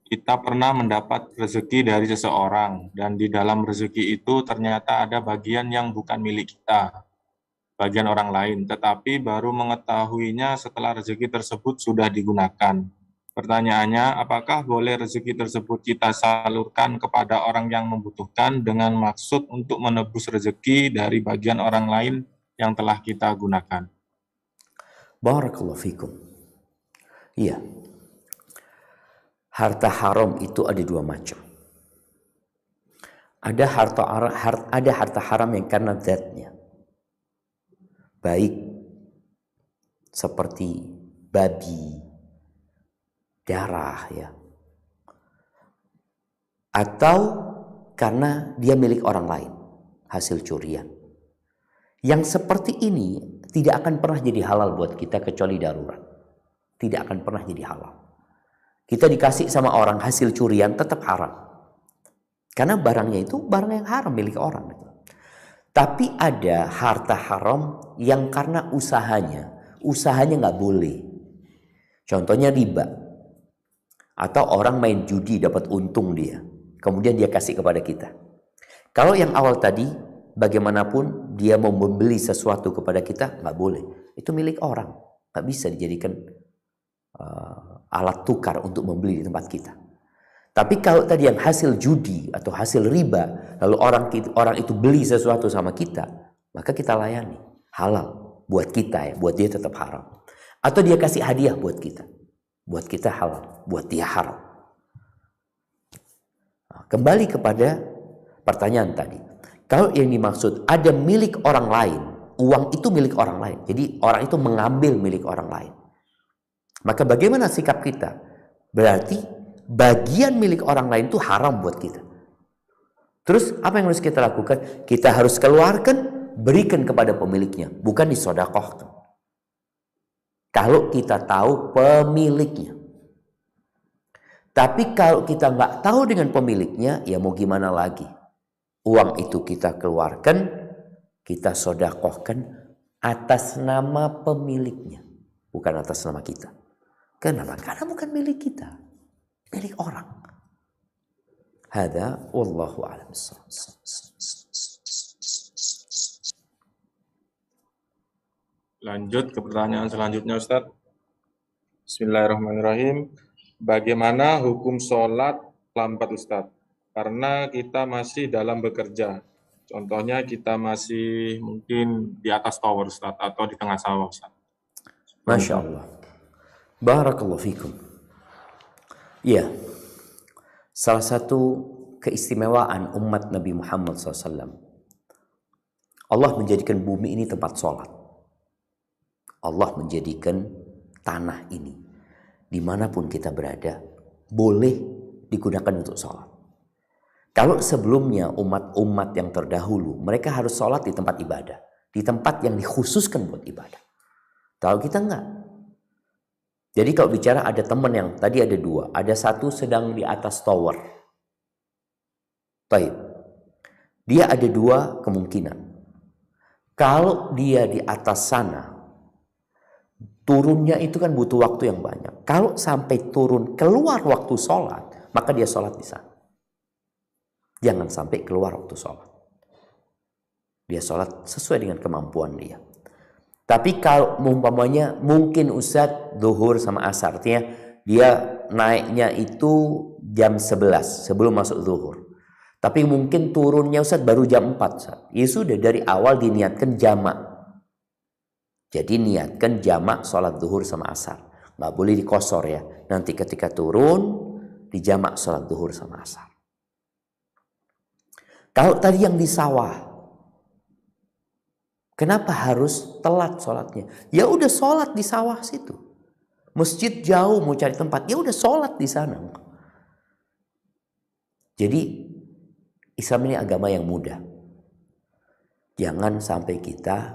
kita pernah mendapat rezeki dari seseorang dan di dalam rezeki itu ternyata ada bagian yang bukan milik kita, bagian orang lain, tetapi baru mengetahuinya setelah rezeki tersebut sudah digunakan. Pertanyaannya, apakah boleh rezeki tersebut kita salurkan kepada orang yang membutuhkan dengan maksud untuk menebus rezeki dari bagian orang lain yang telah kita gunakan? Barakallahu fikum. Iya. Harta haram itu ada dua macam. Ada harta haram yang karena zatnya. Baik seperti babi, darah ya. Atau karena dia milik orang lain, hasil curian. Yang seperti ini tidak akan pernah jadi halal buat kita kecuali darurat. Tidak akan pernah jadi halal. Kita dikasih sama orang hasil curian tetap haram. Karena barangnya itu barang yang haram milik orang. Tapi ada harta haram yang karena usahanya nggak boleh. Contohnya riba. Atau orang main judi dapat untung dia. Kemudian dia kasih kepada kita. Kalau yang awal tadi, bagaimanapun dia mau membeli sesuatu kepada kita, nggak boleh. Itu milik orang. Nggak bisa dijadikan alat tukar untuk membeli di tempat kita. Tapi kalau tadi yang hasil judi atau hasil riba, lalu orang itu beli sesuatu sama kita, maka kita layani. Halal buat kita ya, buat dia tetap haram. Atau dia kasih hadiah buat kita. Buat kita halal, buat dia haram. Nah, kembali kepada pertanyaan tadi. Kalau yang dimaksud ada milik orang lain, uang itu milik orang lain. Jadi orang itu mengambil milik orang lain. Maka bagaimana sikap kita? Berarti bagian milik orang lain itu haram buat kita. Terus apa yang harus kita lakukan? Kita harus keluarkan, berikan kepada pemiliknya, bukan disodakohkan. Kalau kita tahu pemiliknya. Tapi kalau kita nggak tahu dengan pemiliknya, ya mau gimana lagi? Uang itu kita keluarkan, kita sodakohkan atas nama pemiliknya, bukan atas nama kita. Kenapa? Karena bukan milik kita, milik orang. Hada wallahu a'lam. Lanjut ke pertanyaan selanjutnya, Ustaz. Bismillahirrahmanirrahim. Bagaimana hukum sholat lambat, Ustaz? Karena kita masih dalam bekerja. Contohnya kita masih mungkin di atas tower, Ustaz, atau di tengah sawah, Ustaz. Masya Allah. Barakallahu fikum. Ya, salah satu keistimewaan umat Nabi Muhammad SAW. Allah menjadikan bumi ini tempat sholat. Allah menjadikan tanah ini, dimanapun kita berada, boleh digunakan untuk sholat. Kalau sebelumnya umat-umat yang terdahulu, mereka harus sholat di tempat ibadah. Di tempat yang dikhususkan buat ibadah. Kalau kita enggak. Jadi kalau bicara ada teman yang tadi ada dua. Ada satu sedang di atas tower. Baik. Dia ada dua kemungkinan. Kalau dia di atas sana, turunnya itu kan butuh waktu yang banyak. Kalau sampai turun keluar waktu sholat, maka dia sholat di sana. Jangan sampai keluar waktu sholat. Dia sholat sesuai dengan kemampuan dia. Tapi kalau umpamanya mungkin Ustadz zuhur sama asar, artinya dia naiknya itu jam 11 sebelum masuk zuhur. Tapi mungkin turunnya Ustadz baru jam 4. Ustadz. Ya sudah dari awal diniatkan jamak. Jadi niatkan jamak sholat zuhur sama asar. Nggak boleh dikosor ya. Nanti ketika turun dijamak sholat zuhur sama asar. Kalau tadi yang di sawah, kenapa harus telat sholatnya? Ya udah sholat di sawah situ. Masjid jauh mau cari tempat, ya udah sholat di sana. Jadi Islam ini agama yang mudah. Jangan sampai kita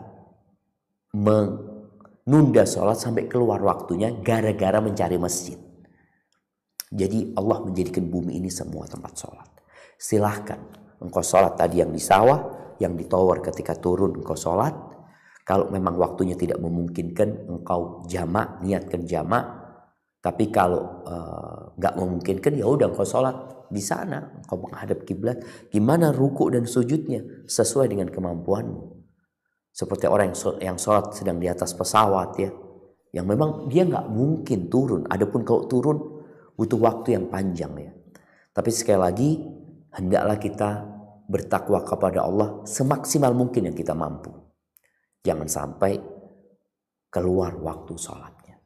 menunda sholat sampai keluar waktunya gara-gara mencari masjid. Jadi Allah menjadikan bumi ini semua tempat sholat. Silahkan engkau sholat tadi yang di sawah, yang di tower ketika turun engkau sholat. Kalau memang waktunya tidak memungkinkan engkau jamak, niatkan jamak. Tapi kalau nggak memungkinkan ya udah engkau sholat di sana, engkau menghadap kiblat. Gimana ruku dan sujudnya sesuai dengan kemampuanmu. Seperti orang yang sholat sedang di atas pesawat ya, yang memang dia nggak mungkin turun. Adapun kalau turun butuh waktu yang panjang ya. Tapi sekali lagi hendaklah kita bertakwa kepada Allah semaksimal mungkin yang kita mampu. Jangan sampai keluar waktu sholatnya.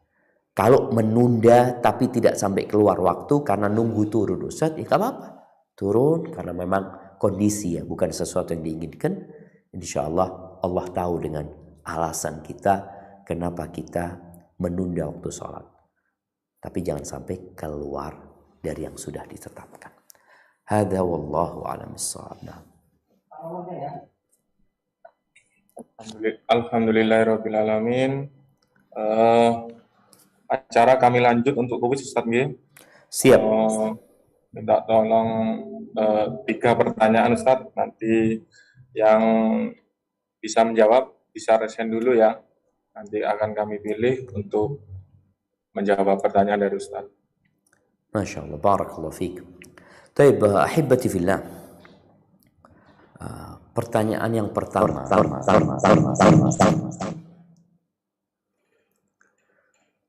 Kalau menunda tapi tidak sampai keluar waktu karena nunggu turun Ustaz, ya gak apa-apa. Turun karena memang kondisi ya, bukan sesuatu yang diinginkan. Insya Allah, Allah tahu dengan alasan kita kenapa kita menunda waktu sholat. Tapi jangan sampai keluar dari yang sudah ditetapkan. Hadza wallahu a'lam bissawab. Alhamdulillahirabbil alamin. Acara kami lanjut untuk kuis Ustaz nggih. Siap. Minta tolong 3 pertanyaan Ustaz, nanti yang bisa menjawab bisa resen dulu ya. Nanti akan kami pilih untuk menjawab pertanyaan dari Ustaz. Masya Allah, barakallahu fiik. Taib, ahibati fillah. Pertanyaan yang pertama.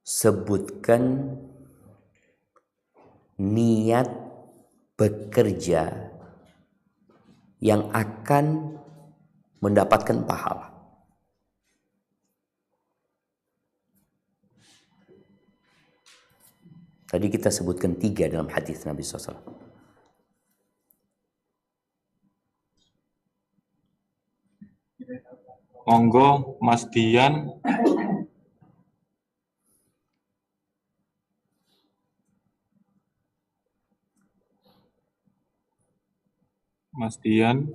Sebutkan niat bekerja yang akan mendapatkan pahala. Tadi kita sebutkan 3 dalam hadis Nabi SAW. Monggo Mas Dian. Mas Dian.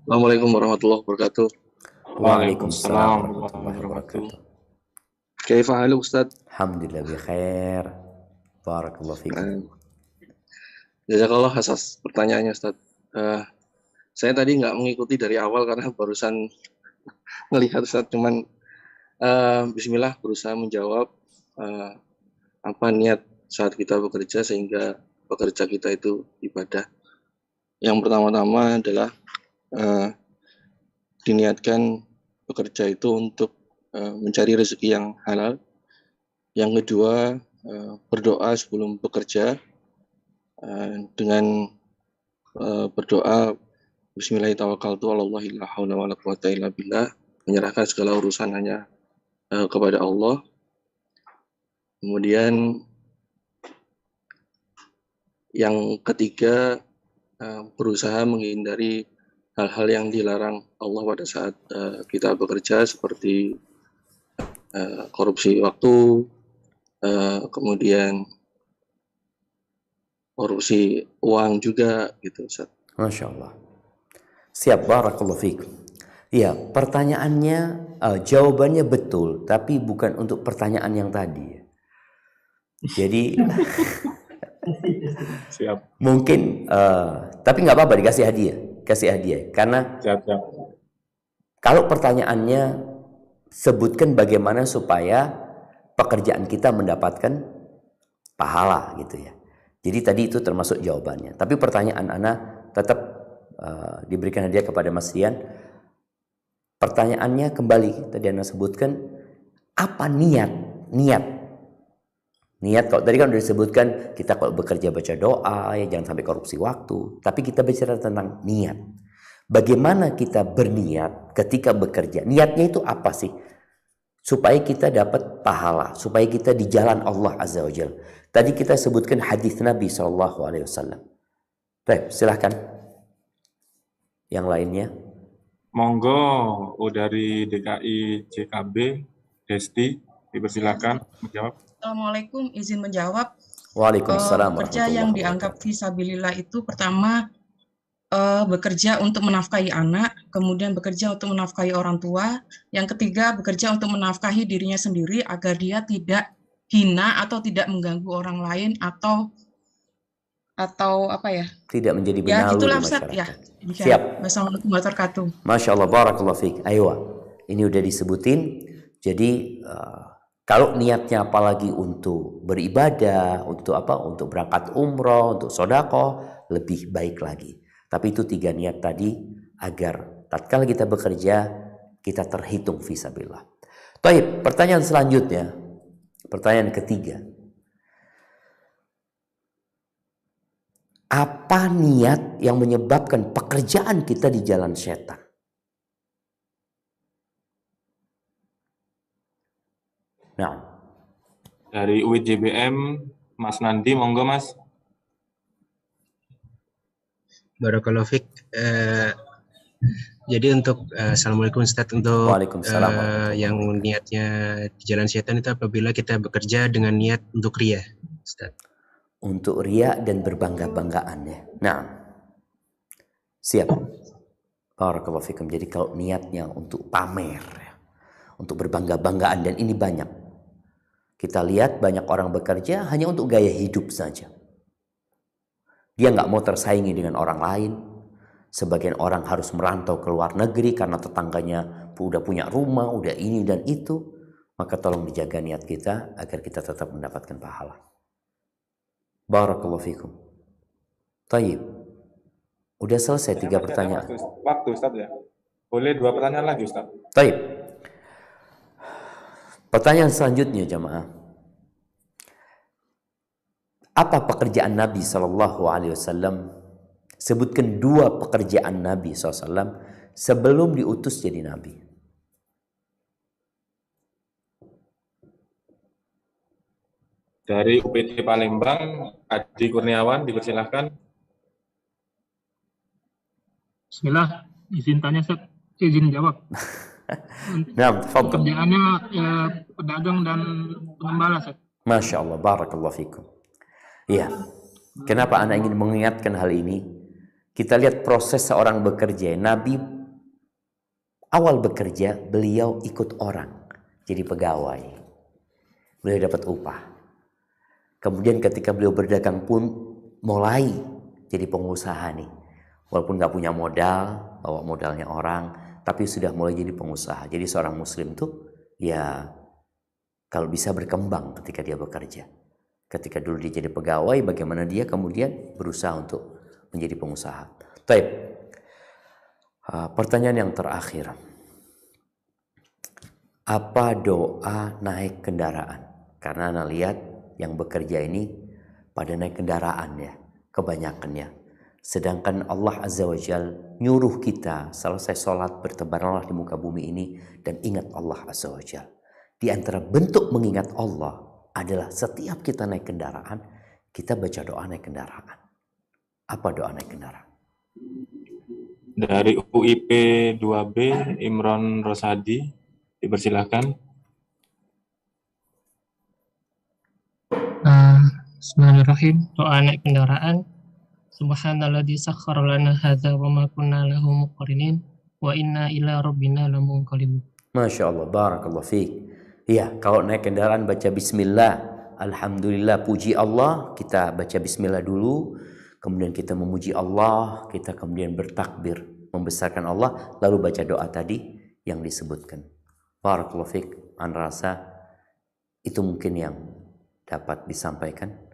Assalamualaikum warahmatullahi wabarakatuh. Waalaikumsalam warahmatullahi wabarakatuh. Kaifa halu Ustaz? Alhamdulillah bi khair. Barakallahu fiikum. Jazakallah atas pertanyaannya Ustaz. Saya tadi nggak mengikuti dari awal karena barusan melihat Ustaz, cuman bismillah berusaha menjawab apa niat saat kita bekerja sehingga bekerja kita itu ibadah. Yang pertama-tama adalah diniatkan bekerja itu untuk mencari rezeki yang halal. Yang kedua, berdoa sebelum bekerja dengan berdoa Bismillahirrahmanirrahim, la haula wala quwata illa billah, menyerahkan segala urusan hanya kepada Allah. Kemudian yang ketiga, berusaha menghindari hal-hal yang dilarang Allah pada saat kita bekerja, seperti korupsi waktu, kemudian korupsi uang juga gitu Ustaz. Masya Allah. Siap, barakallahu fiikum. Ya, pertanyaannya, jawabannya betul, tapi bukan untuk pertanyaan yang tadi. Jadi Siap. mungkin, tapi nggak apa-apa dikasih hadiah, kasih hadiah. Karena Siap. kalau pertanyaannya sebutkan bagaimana supaya pekerjaan kita mendapatkan pahala gitu ya. Jadi tadi itu termasuk jawabannya. Tapi pertanyaan Ana tetap diberikan hadiah kepada Mas Dian. Pertanyaannya kembali tadi Ana sebutkan, apa niat kalau tadi kan sudah disebutkan kita kalau bekerja baca doa ya, jangan sampai korupsi waktu. Tapi kita bicara tentang niat. Bagaimana kita berniat ketika bekerja? Niatnya itu apa sih? Supaya kita dapat pahala, supaya kita di jalan Allah Azza wa Jalla. Tadi kita sebutkan hadis Nabi SAW. Baik, silahkan. Yang lainnya? Monggo dari DKI JKB, Desti, dipersilakan menjawab. Assalamualaikum, izin menjawab. Waalaikumsalam Bekerja warahmatullahi yang wabarakatuh. dianggap fisabilillah itu pertama bekerja untuk menafkahi anak, kemudian bekerja untuk menafkahi orang tua, yang ketiga bekerja untuk menafkahi dirinya sendiri agar dia tidak hina atau tidak mengganggu orang lain atau apa ya? Tidak menjadi Ya benalu gitulah di Ustaz. masyarakat. Ya, demikian. Siap. Wassalamualaikum warahmatullahi wabarakatuh. Masya Allah, barakallahu fiik. Ayo, ini udah disebutin. Jadi kalau niatnya apalagi untuk beribadah, untuk apa? Untuk berangkat umroh, untuk sodako, lebih baik lagi. Tapi itu 3 niat tadi agar tatkala kita bekerja kita terhitung fisabilillah. Baik, pertanyaan selanjutnya, pertanyaan ketiga. Apa niat yang menyebabkan pekerjaan kita di jalan setan? Nah, Dari UID JBM, Mas Nandi, monggo Mas. Barakallahu fiik. Jadi untuk Assalamualaikum Ustaz, untuk Waalaikumsalam. yang niatnya di jalan setan itu apabila kita bekerja dengan niat untuk riya, Ustaz. Untuk riya dan berbangga-banggaan ya. Nah, siap. Barakallahu fikum. Jadi kalau niatnya untuk pamer, ya, untuk berbangga-banggaan, dan ini banyak. Kita lihat banyak orang bekerja hanya untuk gaya hidup saja. Dia nggak mau tersaingi dengan orang lain. Sebagian orang harus merantau ke luar negeri karena tetangganya udah punya rumah, udah ini dan itu. Maka tolong dijaga niat kita agar kita tetap mendapatkan pahala. Barakallahu fikum. Tayyib. Udah selesai 3 pertanyaan. Waktu Ustaz ya. Boleh 2 pertanyaan lagi Ustaz. Tayyib. Pertanyaan selanjutnya jamaah. Apa pekerjaan Nabi SAW? Sebutkan 2 pekerjaan Nabi SAW sebelum diutus jadi Nabi. Dari UPT Palembang, Adi Kurniawan, dipersilahkan. Bismillah, izin tanya Ustaz, izin jawab. Nah, tafadhal. Pekerjaannya pedagang dan pengembala Ustaz. Masya Allah, barakallahu fikum. Iya, kenapa anak ingin mengingatkan hal ini? Kita lihat proses seorang bekerja. Nabi awal bekerja, beliau ikut orang jadi pegawai. Beliau dapat upah. Kemudian ketika beliau berdagang pun mulai jadi pengusaha nih. Walaupun gak punya modal, bawa modalnya orang, tapi sudah mulai jadi pengusaha. Jadi seorang muslim tuh ya kalau bisa berkembang ketika dia bekerja. Ketika dulu dia jadi pegawai, bagaimana dia kemudian berusaha untuk menjadi pengusaha. Baik. Pertanyaan yang terakhir. Apa doa naik kendaraan? Karena Anda lihat yang bekerja ini pada naik kendaraan ya, kebanyakannya. Sedangkan Allah Azza wa Jal nyuruh kita selesai sholat bertebaranlah di muka bumi ini dan ingat Allah Azza wa Jal. Di antara bentuk mengingat Allah adalah setiap kita naik kendaraan, kita baca doa naik kendaraan. Apa doa naik kendaraan? Dari UIP 2B, Imron Rosadi, dipersilahkan. Bismillahirrahmanirrahim. Doa naik kendaraan. Subhanalladzi sakhkhara lana hadza wa ma kunna lahu muqrinin wa inna ila rabbina lamunqalibun. Masya Allah, barakallahu fiik. Ya, kalau naik kendaraan baca bismillah, alhamdulillah, puji Allah, kita baca bismillah dulu, kemudian kita memuji Allah, kita kemudian bertakbir, membesarkan Allah, lalu baca doa tadi yang disebutkan. Barakallahu fiik. Anda rasa itu mungkin yang dapat disampaikan?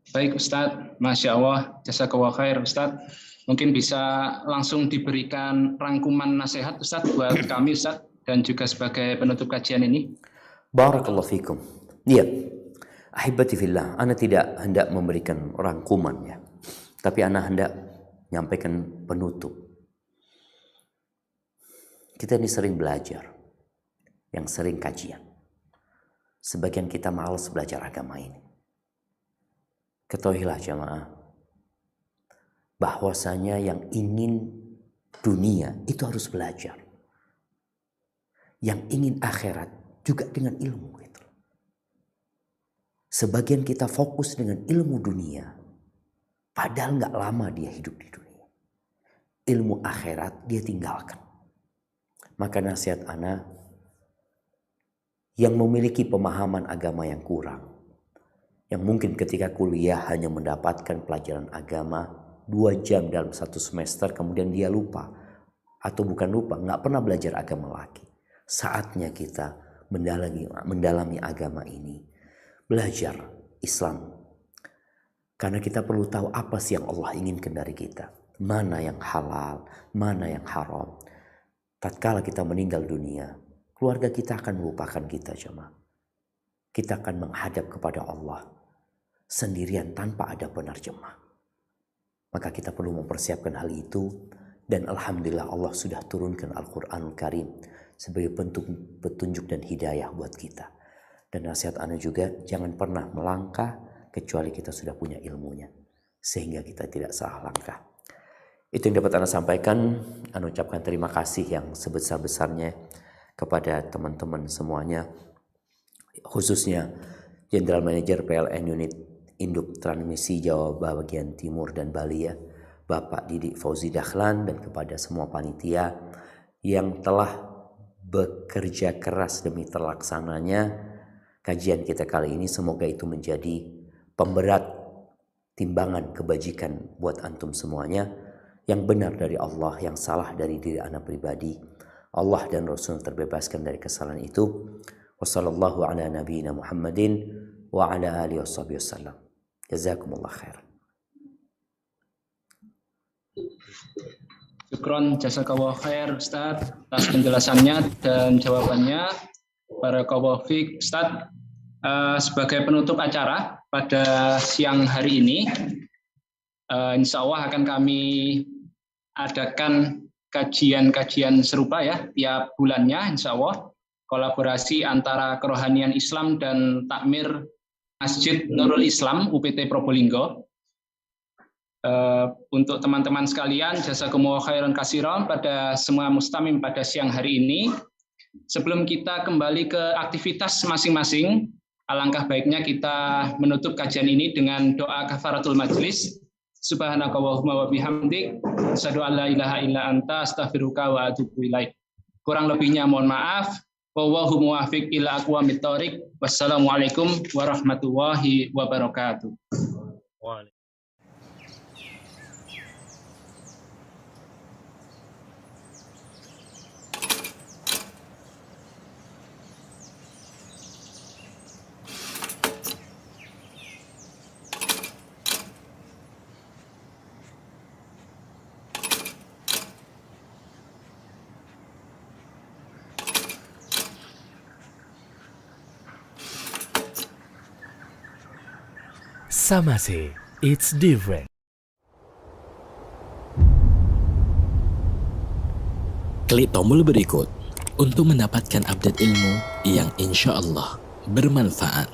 Baik Ustadz, Masya Allah, jazakallah khair Ustadz. Mungkin bisa langsung diberikan rangkuman nasihat Ustadz buat kami Ustadz dan juga sebagai penutup kajian ini. Barakallahu fikum. Iya, ahibati fillah, Ana tidak hendak memberikan rangkuman ya, tapi Ana hendak menyampaikan penutup. Kita ini sering belajar, yang sering kajian. Sebagian kita malas belajar agama ini. Ketahuilah jamaah, bahwasanya yang ingin dunia itu harus belajar. Yang ingin akhirat juga dengan ilmu. Gitu. Sebagian kita fokus dengan ilmu dunia, padahal nggak lama dia hidup di dunia. Ilmu akhirat dia tinggalkan. Maka nasihat ana yang memiliki pemahaman agama yang kurang, yang mungkin ketika kuliah hanya mendapatkan pelajaran agama 2 jam dalam 1 semester, kemudian dia lupa. Atau bukan lupa, nggak pernah belajar agama lagi. Saatnya kita mendalami agama ini. Belajar Islam. Karena kita perlu tahu apa sih yang Allah inginkan dari kita. Mana yang halal, mana yang haram. Tatkala kita meninggal dunia, keluarga kita akan melupakan kita, jemaah. Kita akan menghadap kepada Allah sendirian tanpa ada penerjemah. Maka kita perlu mempersiapkan hal itu. Dan alhamdulillah Allah sudah turunkan Al-Quranul Karim sebagai bentuk petunjuk dan hidayah buat kita. Dan nasihat ana juga, jangan pernah melangkah kecuali kita sudah punya ilmunya, sehingga kita tidak salah langkah. Itu yang dapat ana sampaikan. Ana ucapkan terima kasih yang sebesar-besarnya kepada teman-teman semuanya, khususnya General Manager PLN Unit Induk Transmisi Jawa bagian Timur dan Bali ya, Bapak Didik Fauzi Dahlan, dan kepada semua panitia yang telah bekerja keras demi terlaksananya kajian kita kali ini. Semoga itu menjadi pemberat timbangan kebajikan buat antum semuanya. Yang benar dari Allah, yang salah dari diri anak pribadi. Allah dan Rasul terbebaskan dari kesalahan itu. Wassallallahu ala nabiyyina Muhammadin wa ala alihi wasallam. Jazakumullah khair. Syukron jazakallah khair Ustaz atas penjelasannya dan jawabannya. Barakallahu fiik Ustaz. Sebagai penutup acara pada siang hari ini, insya Allah akan kami adakan kajian-kajian serupa ya tiap bulannya, insya Allah, kolaborasi antara kerohanian Islam dan takmir Masjid Nurul Islam UPT Probolinggo. Untuk teman-teman sekalian, jazakumullah khairan katsiran pada semua mustamim pada siang hari ini. Sebelum kita kembali ke aktivitas masing-masing, alangkah baiknya kita menutup kajian ini dengan doa kafaratul majlis. Subhanakallahumma wa bihamdik, asyhadu an la ilaha illa anta, astaghfiruka wa atubu ilaik. Kurang lebihnya mohon maaf. Wallahu muwaffiq ila aqwamit thoriq. Wassalamualaikum warahmatullahi wabarakatuh. Samase, it's different. Klik tombol berikut untuk mendapatkan update ilmu yang insya Allah bermanfaat.